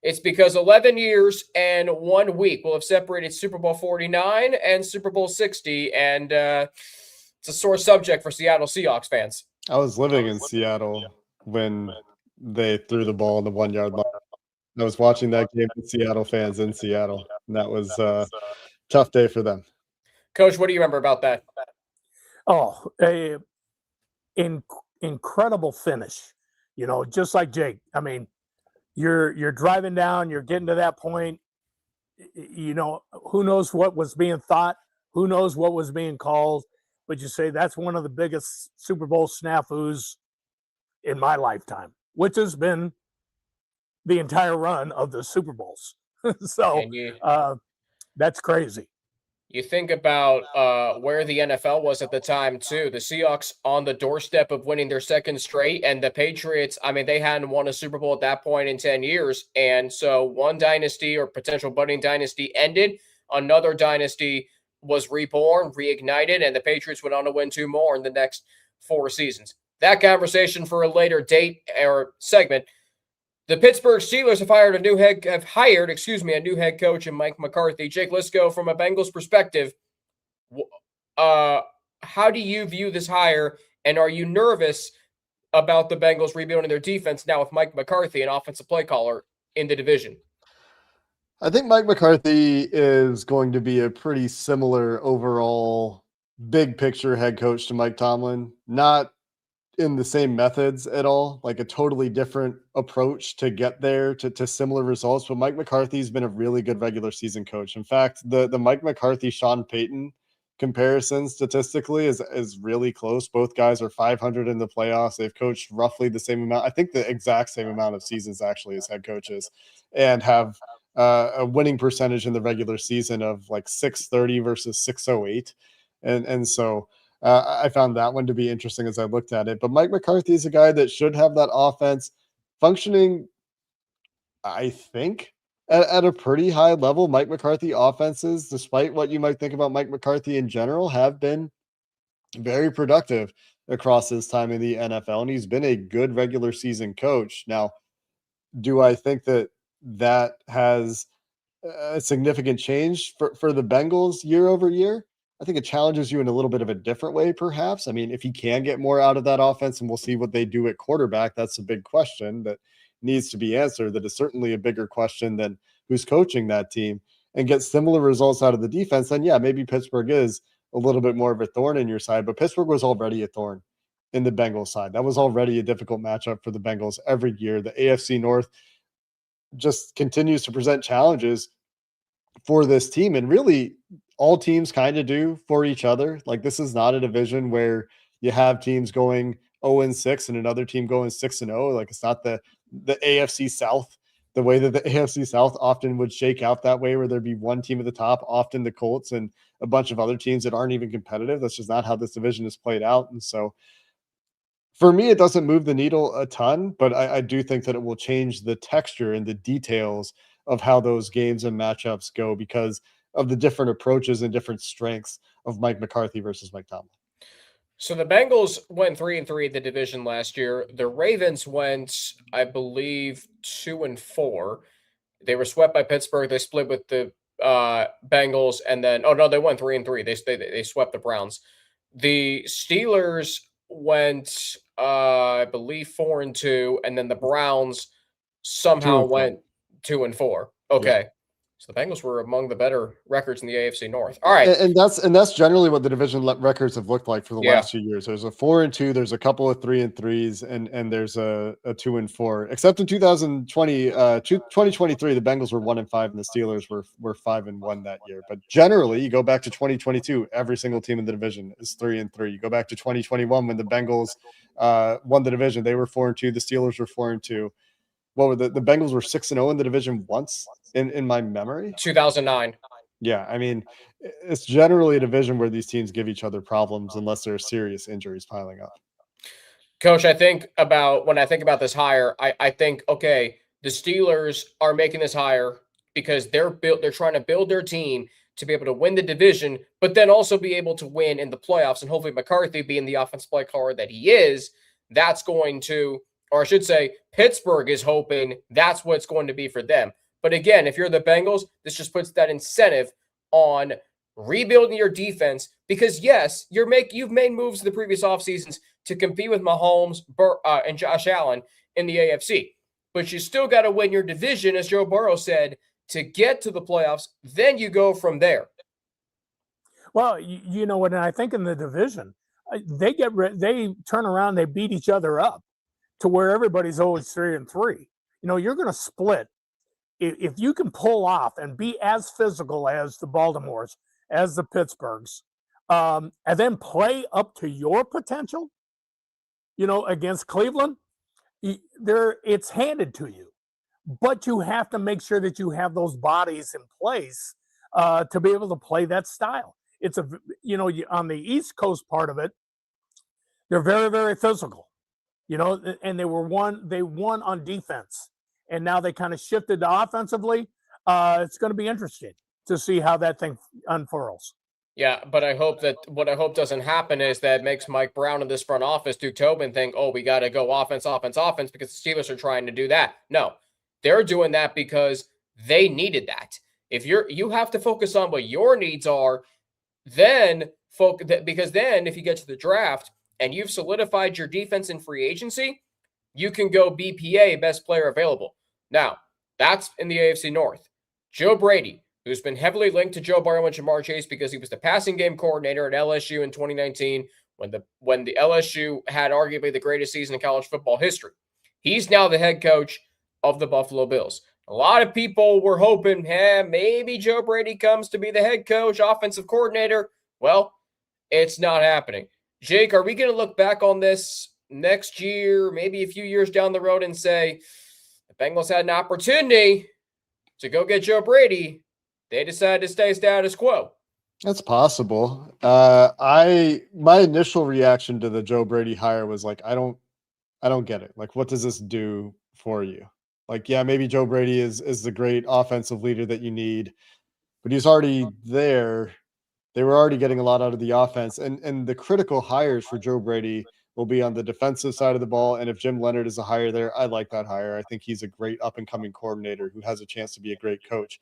It's because 11 years and 1 week will have separated Super Bowl 49 and Super Bowl 60, and it's a sore subject for Seattle Seahawks fans. I was living in Seattle when they threw the ball on the 1 yard line. I was watching that game with Seattle fans in Seattle, and that was a tough day for them. Coach, what do you remember about that? Oh, incredible finish. You know, just like Jake. I mean, you're driving down, you're getting to that point. You know, who knows what was being thought? Who knows what was being called? But you say that's one of the biggest Super Bowl snafus in my lifetime, which has been the entire run of the Super Bowls. So that's crazy. You think about where the NFL was at the time, too. The Seahawks on the doorstep of winning their second straight, and the Patriots, I mean, they hadn't won a Super Bowl at that point in 10 years. And so one dynasty or potential budding dynasty ended. Another dynasty was reborn, reignited, and the Patriots went on to win 2 more in the next 4 seasons. That conversation for a later date or segment. The Pittsburgh Steelers have hired a new head coach in Mike McCarthy. Jake Liscow, from a Bengals perspective, how do you view this hire, and are you nervous about the Bengals rebuilding their defense now with Mike McCarthy, an offensive play caller, in the division? I think Mike McCarthy is going to be a pretty similar overall big picture head coach to Mike Tomlin, not in the same methods at all, like a totally different approach to get there to similar results. But Mike McCarthy's been a really good regular season coach. In fact, the Mike McCarthy, Sean Payton comparison statistically is really close. Both guys are 500 in the playoffs. They've coached roughly the same amount. I think the exact same amount of seasons actually as head coaches, and have a winning percentage in the regular season of like 630 versus 608. And so I found that one to be interesting as I looked at it. But Mike McCarthy is a guy that should have that offense functioning, I think, at a pretty high level. Mike McCarthy offenses, despite what you might think about Mike McCarthy in general, have been very productive across his time in the NFL. And he's been a good regular season coach. Now, do I think that has a significant change for the Bengals year over year? I think it challenges you in a little bit of a different way, perhaps. I mean, if he can get more out of that offense, and we'll see what they do at quarterback, that's a big question that needs to be answered. That is certainly a bigger question than who's coaching that team, and get similar results out of the defense. Then, yeah, maybe Pittsburgh is a little bit more of a thorn in your side, but Pittsburgh was already a thorn in the Bengals side. That was already a difficult matchup for the Bengals every year. The AFC North just continues to present challenges for this team, and really all teams kind of do for each other. Like, this is not a division where you have teams going 0-6 and another team going 6-0. Like, it's not the AFC South, the way that the AFC South often would shake out that way, where there'd be one team at the top, often the Colts, and a bunch of other teams that aren't even competitive. That's just not how this division is played out. And so for me, it doesn't move the needle a ton, but I do think that it will change the texture and the details of how those games and matchups go, because of the different approaches and different strengths of Mike McCarthy versus Mike Tomlin. So the Bengals went 3-3 in the division last year. The Ravens went, I believe, 2-4. They were swept by Pittsburgh. They split with the Bengals, and then they went 3-3. They swept the Browns. The Steelers went, I believe, 4-2, and then the Browns somehow went 2-4. Okay. Yeah. So the Bengals were among the better records in the AFC North. All right. And that's generally what the division records have looked like for the last few years. There's a 4-2, there's a couple of 3-3s, and there's a 2-4. Except in 2023, the Bengals were 1-5 and the Steelers were 5-1 that year. But generally, you go back to 2022, every single team in the division is 3-3. You go back to 2021 when the Bengals won the division, they were 4-2, the Steelers were 4-2. What were the Bengals were 6-0 in the division once in my memory? 2009. Yeah, I mean, it's generally a division where these teams give each other problems unless there are serious injuries piling up. Coach, when I think about this hire, I think, okay, the Steelers are making this hire because they're trying to build their team to be able to win the division, but then also be able to win in the playoffs. And hopefully McCarthy, being the offensive play caller that he is, that's going to, or I should say, Pittsburgh is hoping that's what it's going to be for them. But again, if you're the Bengals, this just puts that incentive on rebuilding your defense, because yes, you've made moves in the previous off seasons to compete with Mahomes and Josh Allen in the AFC. But you still got to win your division, as Joe Burrow said, to get to the playoffs. Then you go from there. Well, you know what? And I think in the division, they turn around, they beat each other up to where everybody's always 3-3. You know, you're going to split. If you can pull off and be as physical as the Baltimores, as the Pittsburghs, and then play up to your potential, you know, against Cleveland, it's handed to you. But you have to make sure that you have those bodies in place to be able to play that style. It's on the East Coast part of it, they're very, very physical. You know, and they won on defense, and now they kind of shifted to offensively. It's going to be interesting to see how that thing unfurls. Yeah, but what I hope doesn't happen is that it makes Mike Brown in this front office, Duke Tobin, think, oh, we got to go offense, because the Steelers are trying to do that. No, they're doing that because they needed that. If you have to focus on what your needs are, then because then if you get to the draft and you've solidified your defense in free agency, you can go BPA, best player available. Now, that's in the AFC North. Joe Brady, who's been heavily linked to Joe Burrow and Jamar Chase because he was the passing game coordinator at LSU in 2019 when the LSU had arguably the greatest season in college football history. He's now the head coach of the Buffalo Bills. A lot of people were hoping, maybe Joe Brady comes to be the head coach, offensive coordinator. Well, it's not happening. Jake, are we going to look back on this next year, maybe a few years down the road, and say the Bengals had an opportunity to go get Joe Brady? They decided to stay status quo. That's possible. My initial reaction to the Joe Brady hire was like, I don't get it. Like, what does this do for you? Like, yeah, maybe Joe Brady is the great offensive leader that you need, but he's already there. They were already getting a lot out of the offense, and the critical hires for Joe Brady will be on the defensive side of the ball. And if Jim Leonard is a hire there, I like that hire. I think he's a great up and coming coordinator who has a chance to be a great coach.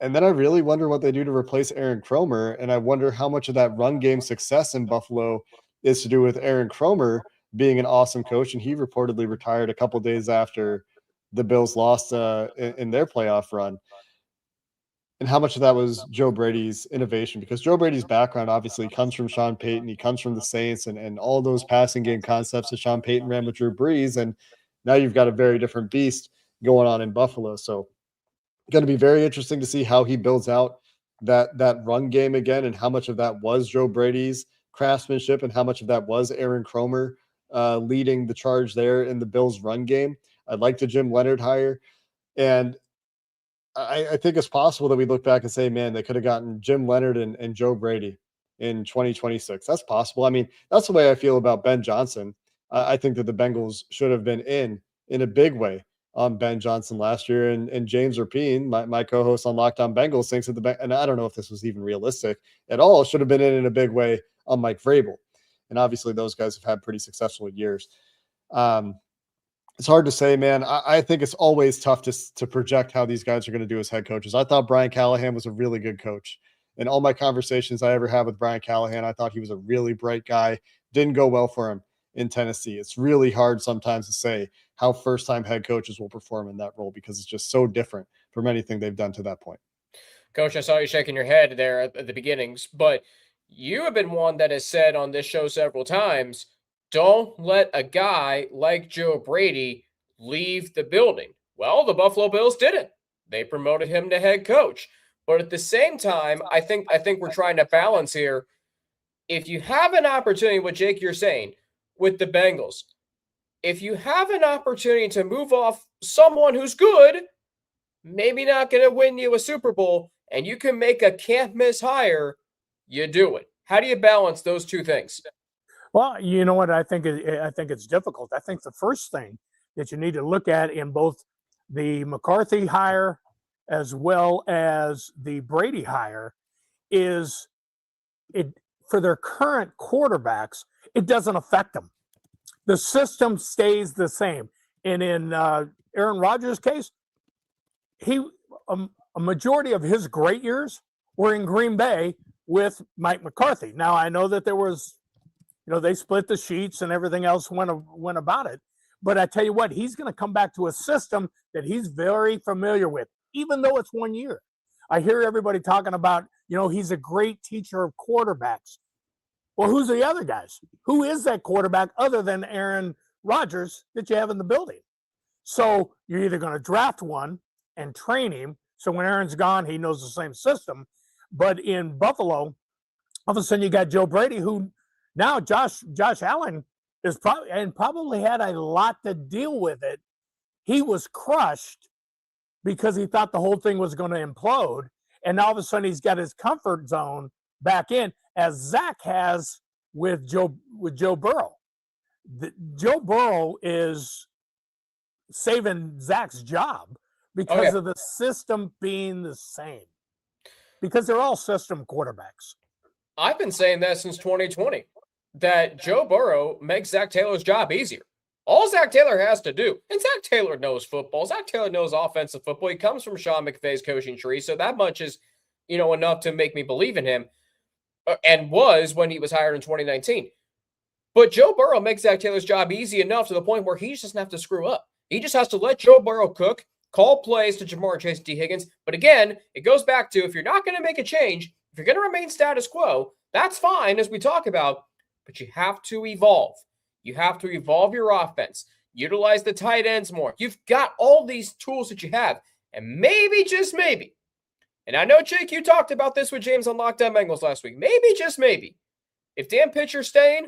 And then I really wonder what they do to replace Aaron Cromer. And I wonder how much of that run game success in Buffalo is to do with Aaron Cromer being an awesome coach. And he reportedly retired a couple days after the Bills lost in their playoff run. And how much of that was Joe Brady's innovation? Because Joe Brady's background obviously comes from Sean Payton. He comes from the Saints and all those passing game concepts that Sean Payton ran with Drew Brees. And now you've got a very different beast going on in Buffalo. So going to be very interesting to see how he builds out that run game again, and how much of that was Joe Brady's craftsmanship and how much of that was Aaron Cromer leading the charge there in the Bills run game. I'd like the Jim Leonard hire. And I think it's possible that we look back and say, man, they could have gotten Jim Leonard and Joe Brady in 2026. That's possible. I mean, that's the way I feel about Ben Johnson. I think that the Bengals should have been in a big way on Ben Johnson last year. And James Rapine, my co-host on Locked On Bengals, thinks that and I don't know if this was even realistic at all, should have been in a big way on Mike Vrabel. And obviously those guys have had pretty successful years. It's hard to say, man. I think it's always tough to project how these guys are going to do as head coaches. I thought Brian Callahan was a really good coach. In all my conversations I ever had with Brian Callahan, I thought he was a really bright guy. Didn't go well for him in Tennessee. It's really hard sometimes to say how first-time head coaches will perform in that role because it's just so different from anything they've done to that point. Coach, I saw you shaking your head there at the beginnings, but you have been one that has said on this show several times, don't let a guy like Joe Brady leave the building. Well, the Buffalo Bills didn't. They promoted him to head coach. But at the same time, I think we're trying to balance here. If you have an opportunity, what Jake, you're saying, with the Bengals, if you have an opportunity to move off someone who's good, maybe not going to win you a Super Bowl, and you can make a can't miss hire, you do it. How do you balance those two things? Well, you know what? I think it's difficult. I think the first thing that you need to look at in both the McCarthy hire as well as the Brady hire is it for their current quarterbacks, it doesn't affect them. The system stays the same. And in Aaron Rodgers' case, a majority of his great years were in Green Bay with Mike McCarthy. Now, I know that there was, they split the sheets and everything else went about it. But I tell you what, he's going to come back to a system that he's very familiar with, even though it's 1 year. I hear everybody talking about, he's a great teacher of quarterbacks. Well, who's the other guys? Who is that quarterback other than Aaron Rodgers that you have in the building? So you're either going to draft one and train him, so when Aaron's gone, he knows the same system. But in Buffalo, all of a sudden you got Joe Brady, who now Josh Allen is probably had a lot to deal with it. He was crushed because he thought the whole thing was going to implode. And all of a sudden he's got his comfort zone back in, as Zach has with Joe Burrow. Joe Burrow is saving Zach's job because of the system being the same. Because they're all system quarterbacks. I've been saying that since 2020, that Joe Burrow makes Zac Taylor's job easier. All Zac Taylor has to do, and Zac Taylor knows football. Zac Taylor knows offensive football. He comes from Sean McVay's coaching tree, so that much is, enough to make me believe in him, and was when he was hired in 2019. But Joe Burrow makes Zac Taylor's job easy enough to the point where he just doesn't have to screw up. He just has to let Joe Burrow cook, call plays to Jamar Chase and T. Higgins. But again, it goes back to, if you're not going to make a change, if you're going to remain status quo, that's fine, as we talk about, but you have to evolve. You have to evolve your offense. Utilize the tight ends more. You've got all these tools that you have. And maybe, just maybe, and I know, Jake, you talked about this with James on Locked On Bengals last week. Maybe, just maybe, if Dan Pitcher's staying,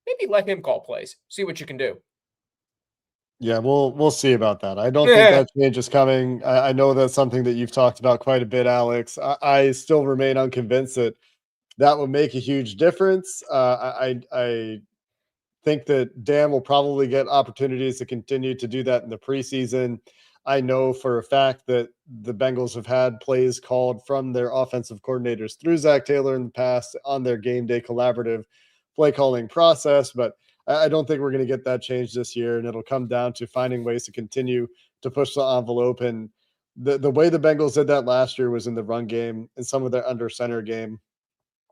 maybe let him call plays. See what you can do. Yeah, we'll see about that. I don't think that change is coming. I know that's something that you've talked about quite a bit, Alex. I still remain unconvinced that would make a huge difference. I think that Dan will probably get opportunities to continue to do that in the preseason. I know for a fact that the Bengals have had plays called from their offensive coordinators through Zac Taylor in the past on their game day collaborative play calling process, but I don't think we're going to get that change this year, and it'll come down to finding ways to continue to push the envelope. And the way the Bengals did that last year was in the run game and some of their under center game.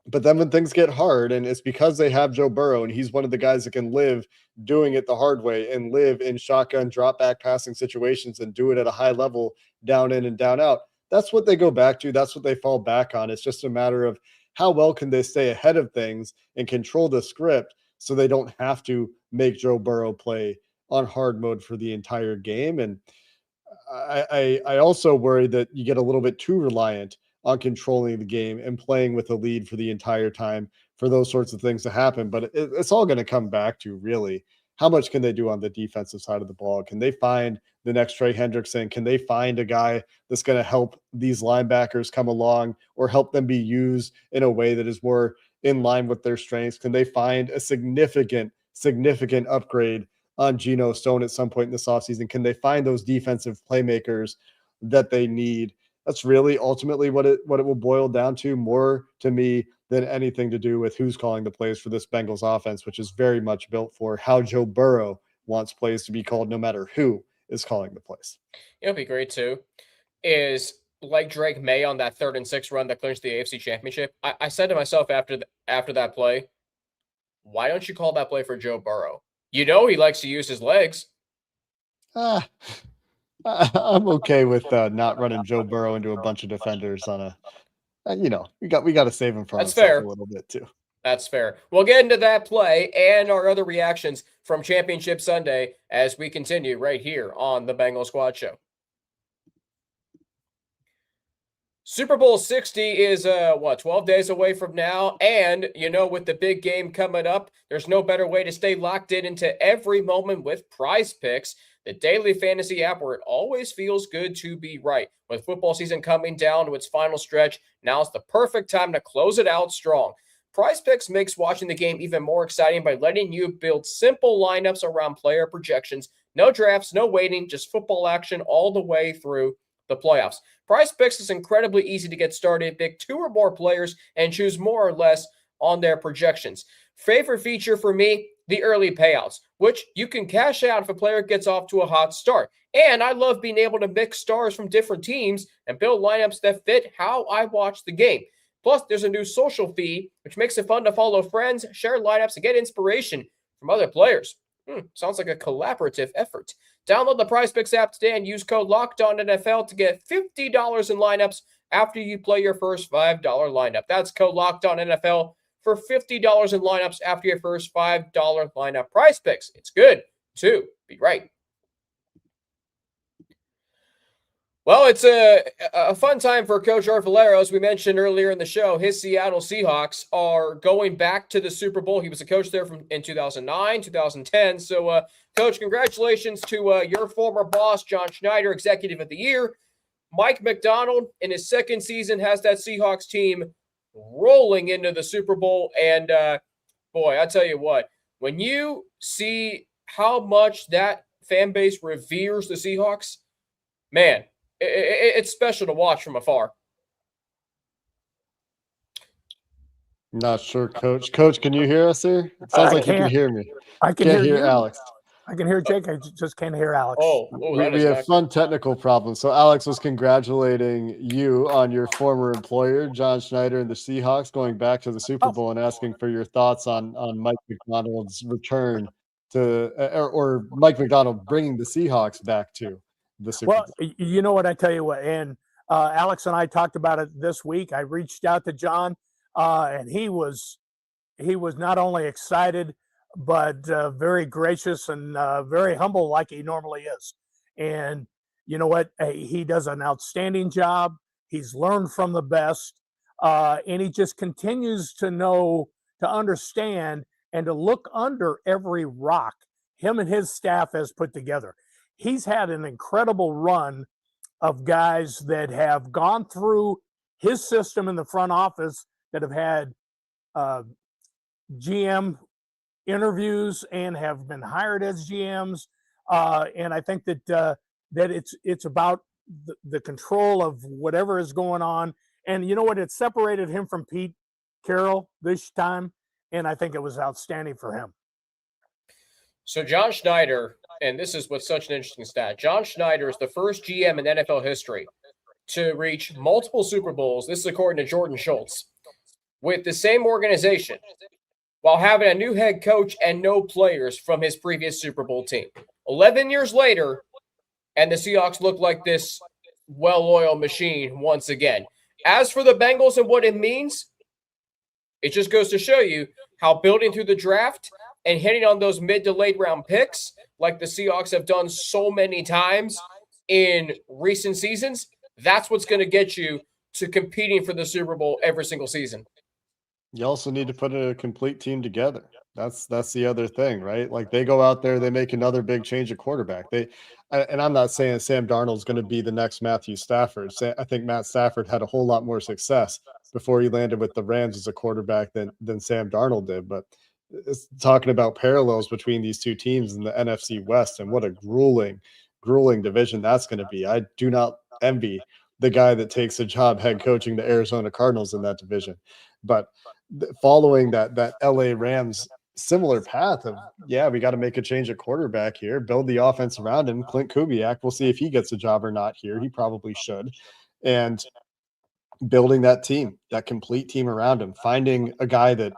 But then when things get hard, and it's because they have Joe Burrow, and he's one of the guys that can live doing it the hard way and live in shotgun drop back passing situations and do it at a high level, down in and down out. That's what they go back to. That's what they fall back on. It's just a matter of how well can they stay ahead of things and control the script so they don't have to make Joe Burrow play on hard mode for the entire game. And I also worry that you get a little bit too reliant on controlling the game and playing with the lead for the entire time for those sorts of things to happen. But it's all going to come back to really how much can they do on the defensive side of the ball? Can they find the next Trey Hendrickson? Can they find a guy that's going to help these linebackers come along or help them be used in a way that is more in line with their strengths? Can they find a significant upgrade on Geno Stone at some point in this offseason? Can they find those defensive playmakers that they need? That's really ultimately what it will boil down to, more to me than anything to do with who's calling the plays for this Bengals offense, which is very much built for how Joe Burrow wants plays to be called no matter who is calling the plays. It'll be great too, is like Drake May on that 3rd and 6 run that clinched the AFC Championship. I said to myself after that play, why don't you call that play for Joe Burrow? You know he likes to use his legs. I'm okay with not running Joe Burrow into a bunch of defenders on a, we got to save him for That's himself fair. a little bit too. That's fair. We'll get into that play and our other reactions from Championship Sunday as we continue right here on the Bengal Squad Show. Super Bowl 60 is, 12 days away from now. And, with the big game coming up, there's no better way to stay locked into every moment with Prize Picks, the daily fantasy app where it always feels good to be right. With football season coming down to its final stretch, now's the perfect time to close it out strong. Prize Picks makes watching the game even more exciting by letting you build simple lineups around player projections. No drafts, no waiting, just football action all the way through the playoffs. Prize Picks is incredibly easy to get started. Pick 2 or more players and choose more or less on their projections. Favorite feature for me, the early payouts, which you can cash out if a player gets off to a hot start. And I love being able to mix stars from different teams and build lineups that fit how I watch the game. Plus, there's a new social feed, which makes it fun to follow friends, share lineups, and get inspiration from other players. Sounds like a collaborative effort. Download the Prize Picks app today and use code LOCKEDONNFL to get $50 in lineups after you play your first $5 lineup. That's code LOCKEDONNFL for $50 in lineups after your first $5 lineup. Prize Picks. It's good to be right. Well, it's a fun time for Coach Art Valero. As we mentioned earlier in the show, his Seattle Seahawks are going back to the Super Bowl. He was a coach there in 2009, 2010. So, Coach, congratulations to your former boss, John Schneider, Executive of the Year. Mike McDonald, in his second season, has that Seahawks team rolling into the Super Bowl. And, boy, I tell you what, when you see how much that fan base reveres the Seahawks, man, it's special to watch from afar. Not sure, Coach. Coach, can you hear us here? It sounds like you can hear me. I can Can't hear hear you. Alex. I can hear Jake. I just can't hear Alex. We have fun technical problems. So Alex was congratulating you on your former employer, John Schneider, and the Seahawks going back to the Super Bowl and asking for your thoughts on Mike McDonald's return to, or Mike McDonald bringing the Seahawks back to the Super Well, Bowl. you know what, I tell you what, and Alex and I talked about it this week. I reached out to John, and he was not only excited, but very gracious and very humble like he normally is. And you know what? He does an outstanding job. He's learned from the best, and he just continues to understand, and to look under every rock him and his staff has put together. He's had an incredible run of guys that have gone through his system in the front office, that have had GM interviews and have been hired as GMs. And I think that it's about the control of whatever is going on. And you know what? It separated him from Pete Carroll this time, and I think it was outstanding for him. So John Schneider, and this is what's such an interesting stat, John Schneider is the first GM in NFL history to reach multiple Super Bowls, this is according to Jordan Schultz, with the same organization, while having a new head coach and no players from his previous Super Bowl team. 11 years later, and the Seahawks look like this well-oiled machine once again. As for the Bengals and what it means, it just goes to show you how building through the draft and hitting on those mid to late round picks, like the Seahawks have done so many times in recent seasons, that's what's going to get you to competing for the Super Bowl every single season. You also need to put a complete team together. That's the other thing, right? Like, they go out there, they make another big change at quarterback. And I'm not saying Sam Darnold's going to be the next Matthew Stafford. I think Matt Stafford had a whole lot more success before he landed with the Rams as a quarterback than Sam Darnold did. But it's talking about parallels between these two teams in the NFC West, and what a grueling division that's going to be. I do not envy the guy that takes a job head coaching the Arizona Cardinals in that division. But following that LA Rams similar path of, we got to make a change at quarterback here, build the offense around him. Clint Kubiak, we'll see if he gets a job or not here. He probably should. And building that team, that complete team around him, finding a guy that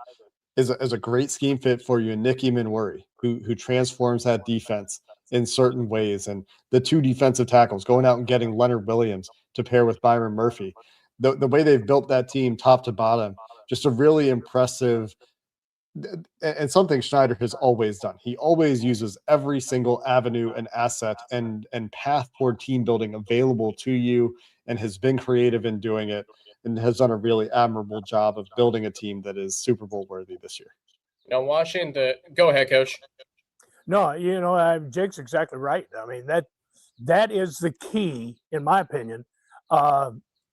is a great scheme fit for you, Nicky Manwari, who transforms that defense in certain ways. And the two defensive tackles, going out and getting Leonard Williams to pair with Byron Murphy. The way they've built that team top to bottom, just a really impressive, and something Schneider has always done. He always uses every single avenue and asset and path toward team building available to you, and has been creative in doing it, and has done a really admirable job of building a team that is Super Bowl worthy this year. Now, go ahead, Coach. No, Jake's exactly right. I mean, that is the key, in my opinion,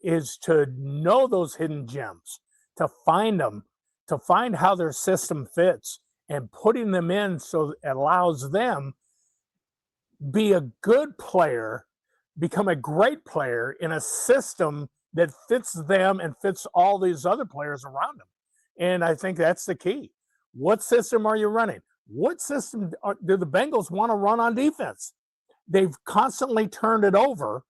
is to know those hidden gems, to find them, to find how their system fits, and putting them in so it allows them be a good player, become a great player in a system that fits them and fits all these other players around them. And I think that's the key. What system are you running? What system do the Bengals want to run on defense? They've constantly turned it over,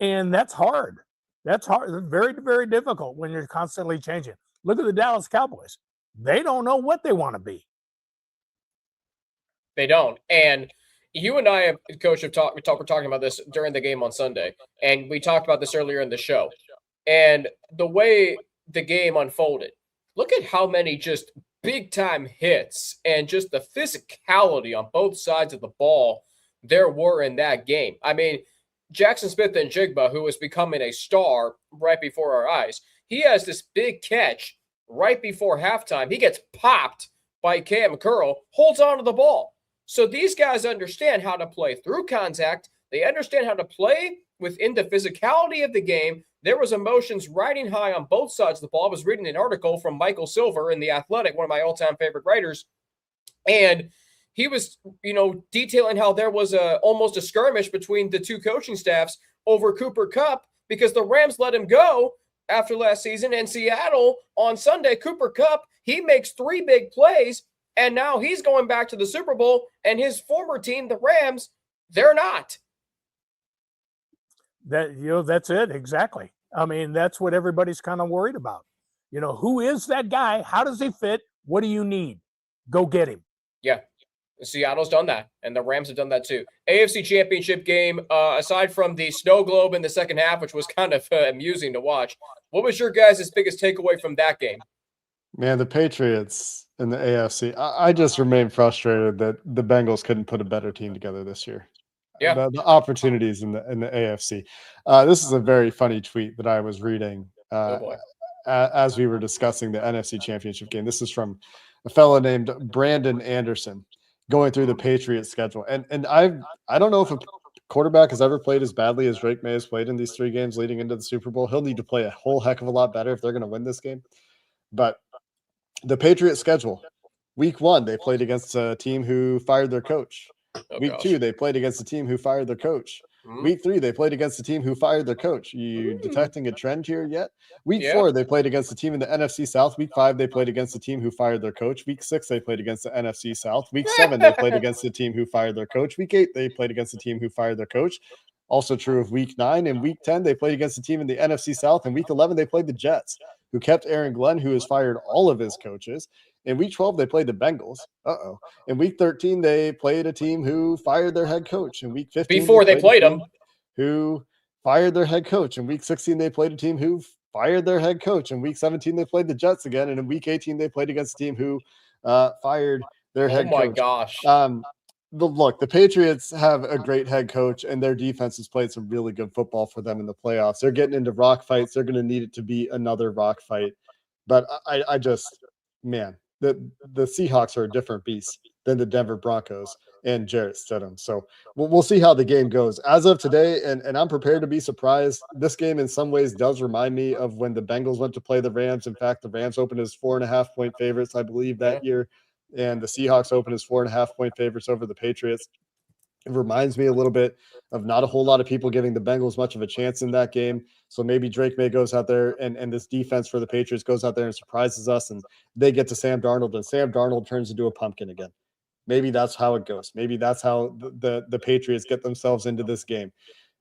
and that's hard. That's hard. It's very, very difficult when you're constantly changing. Look at the Dallas Cowboys. They don't know what they want to be. They don't. And you and I, Coach, we're talking about this during the game on Sunday, and we talked about this earlier in the show. And the way the game unfolded, look at how many just big-time hits and just the physicality on both sides of the ball there were in that game. I mean, Jackson Smith-Njigba, who was becoming a star right before our eyes, he has this big catch right before halftime. He gets popped by Cam Curl, holds on to the ball. So these guys understand how to play through contact. They understand how to play within the physicality of the game. There was emotions riding high on both sides of the ball. I was reading an article from Michael Silver in The Athletic, one of my all-time favorite writers, and he was, detailing how there was almost a skirmish between the two coaching staffs over Cooper Kupp because the Rams let him go after last season. And Seattle on Sunday, Cooper Kupp, he makes 3 big plays, and now he's going back to the Super Bowl, and his former team, the Rams, they're not. That's it. Exactly. I mean, that's what everybody's kind of worried about. Who is that guy? How does he fit? What do you need? Go get him. Yeah. Seattle's done that, and the Rams have done that too. AFC Championship game, aside from the snow globe in the second half, which was kind of amusing to watch, what was your guys' biggest takeaway from that game? Man, the Patriots in the AFC, I just remain frustrated that the Bengals couldn't put a better team together this year. Yeah. The opportunities in the AFC. This is a very funny tweet that I was reading as we were discussing the NFC Championship game. This is from a fellow named Brandon Anderson going through the Patriots schedule. And I don't know if a quarterback has ever played as badly as Drake May has played in these 3 games leading into the Super Bowl. He'll need to play a whole heck of a lot better if they're going to win this game. But the Patriots schedule, week 1, they played against a team who fired their coach. Week 2, they played against a team who fired their coach. Week 3, they played against a team who fired their coach. You detecting a trend here yet? Week 4, they played against a team in the NFC South. Week 5, they played against a team who fired their coach. Week 6, they played against the NFC South. Week 7, they played against a team who fired their coach. Week 8, they played against a team who fired their coach. Also true of week 9. And week 10, they played against a team in the NFC South. And week 11, they played the Jets, who kept Aaron Glenn, who has fired all of his coaches. In week 12, they played the Bengals. In week 13, they played a team who fired their head coach. In week 15, before they played them, who fired their head coach. In week 16, they played a team who fired their head coach. In week 17, they played the Jets again. And in week 18, they played against a team who fired their head coach. Oh, my gosh. Look, the Patriots have a great head coach, and their defense has played some really good football for them in the playoffs. They're getting into rock fights. They're going to need it to be another rock fight. But I just, man, the Seahawks are a different beast than the Denver Broncos and Jarrett Stidham. So we'll see how the game goes. As of today, and I'm prepared to be surprised, this game in some ways does remind me of when the Bengals went to play the Rams. In fact, the Rams opened as 4.5-point favorites, I believe, that year. And the Seahawks opened as 4.5-point favorites over the Patriots. It reminds me a little bit of not a whole lot of people giving the Bengals much of a chance in that game. So maybe Drake May goes out there and this defense for the Patriots goes out there and surprises us, and they get to Sam Darnold, and Sam Darnold turns into a pumpkin again. Maybe that's how it goes. Maybe that's how the Patriots get themselves into this game.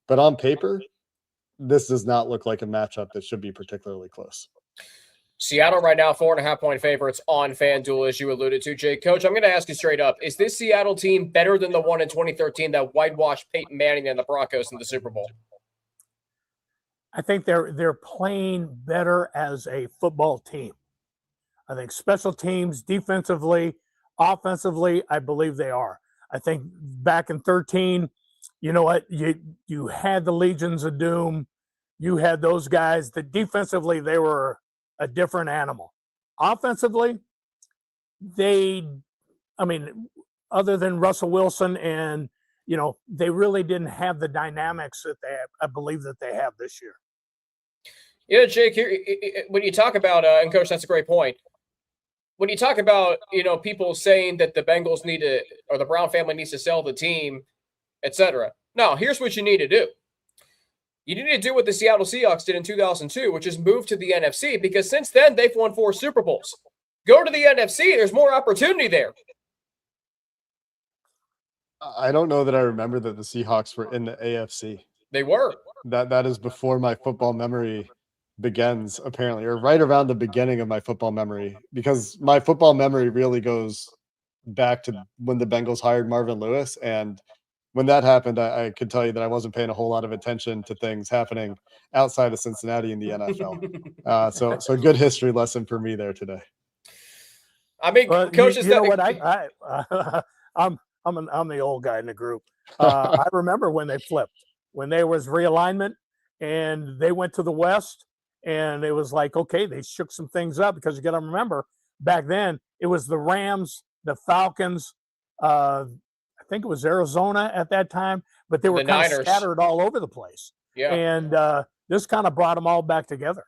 But on paper, this does not look like a matchup that should be particularly close. Seattle right now, 4.5-point favorites on FanDuel, as you alluded to, Jake. Coach, I'm going to ask you straight up. Is this Seattle team better than the one in 2013 that whitewashed Peyton Manning and the Broncos in the Super Bowl? I think they're playing better as a football team. I think special teams, defensively, offensively, I believe they are. I think back in 13, you know what? You had the Legions of Doom. You had those guys that defensively, they were a different animal. Offensively, other than Russell Wilson and, they really didn't have the dynamics that I believe that they have this year. Yeah, Jake, here, when you talk about, and Coach, that's a great point. When you talk about, people saying that the Bengals need to, or the Brown family needs to sell the team, etc. No, here's what you need to do. You need to do what the Seattle Seahawks did in 2002, which is move to the NFC, because since then they've won 4 Super Bowls. Go to the NFC. There's more opportunity there. I don't know that I remember that the Seahawks were in the AFC. They were. That is before my football memory begins, apparently, or right around the beginning of my football memory, because my football memory really goes back to when the Bengals hired Marvin Lewis. And when that happened, I could tell you that I wasn't paying a whole lot of attention to things happening outside of Cincinnati in the NFL. So a good history lesson for me there today. I mean, Coach, you know what? I'm the old guy in the group. I remember when they flipped, when there was realignment, and they went to the West, and it was like, okay, they shook some things up, because you got to remember back then it was the Rams, the Falcons. I think it was Arizona at that time, but they were kind of scattered all over the place. Yeah. And this kind of brought them all back together.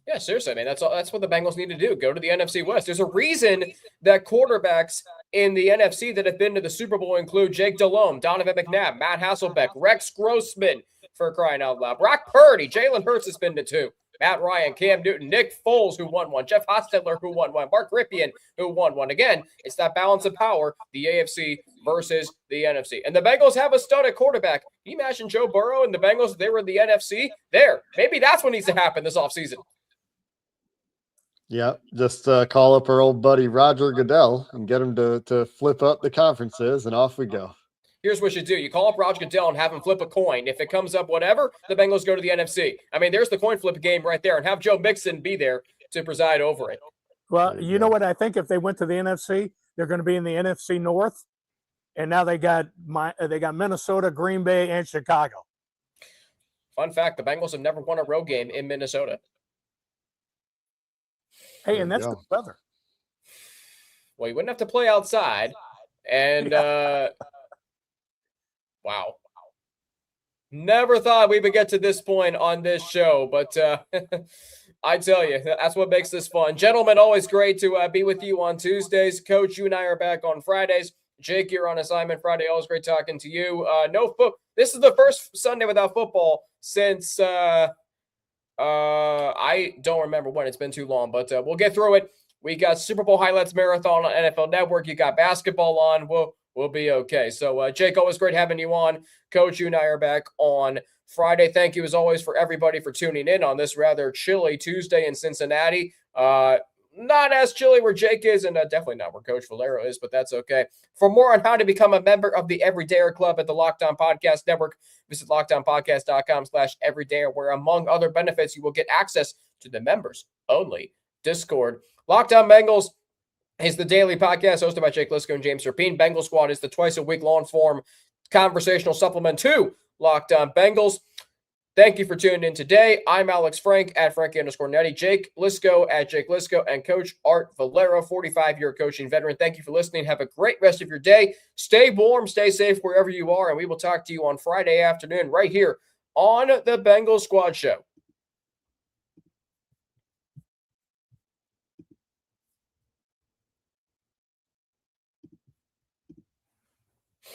Yeah, seriously, man. That's what the Bengals need to do. Go to the NFC West. There's a reason that quarterbacks in the NFC that have been to the Super Bowl include Jake Delhomme, Donovan McNabb, Matt Hasselbeck, Rex Grossman, for crying out loud. Brock Purdy, Jalen Hurts has been to 2. Matt Ryan, Cam Newton, Nick Foles, who won 1, Jeff Hostetler, who won 1, Mark Rypien, who won 1. Again, it's that balance of power, the AFC versus the NFC. And the Bengals have a stud at quarterback. Can you imagine Joe Burrow and the Bengals, if they were in the NFC? Maybe that's what needs to happen this offseason. Yeah, just call up our old buddy Roger Goodell and get him to flip up the conferences, and off we go. Here's what you do. You call up Roger Goodell and have him flip a coin. If it comes up whatever, the Bengals go to the NFC. I mean, there's the coin flip game right there, and have Joe Mixon be there to preside over it. Well, you know what I think? If they went to the NFC, they're going to be in the NFC North, and now they got Minnesota, Green Bay, and Chicago. Fun fact, the Bengals have never won a road game in Minnesota. Hey, and that's good weather. Well, you wouldn't have to play outside. And, wow. Never thought we would get to this point on this show, but I tell you, that's what makes this fun. Gentlemen, always great to be with you on Tuesdays. Coach, you and I are back on Fridays. Jake, you're on assignment Friday. Always great talking to you. This is the first Sunday without football since I don't remember when. It's been too long, but we'll get through it. We got Super Bowl highlights marathon on NFL Network. You got basketball on. We'll be okay. So, Jake, always great having you on. Coach, you and I are back on Friday. Thank you, as always, for everybody for tuning in on this rather chilly Tuesday in Cincinnati. Not as chilly where Jake is, and definitely not where Coach Valero is, but that's okay. For more on how to become a member of the Everydayer Club at the Locked On Podcast Network, visit LockedOnPodcast.com/Everydayer, where, among other benefits, you will get access to the members-only Discord. Locked On Bengals is the daily podcast hosted by Jake Liscow and James Serpine. Bengal Squad is the twice-a-week long-form conversational supplement to Locked On Bengals. Thank you for tuning in today. I'm Alex Frank at Frankie_Netty, Jake Liscow at Jake Liscow, and Coach Art Valero, 45-year coaching veteran. Thank you for listening. Have a great rest of your day. Stay warm, stay safe wherever you are, and we will talk to you on Friday afternoon right here on the Bengal Squad Show.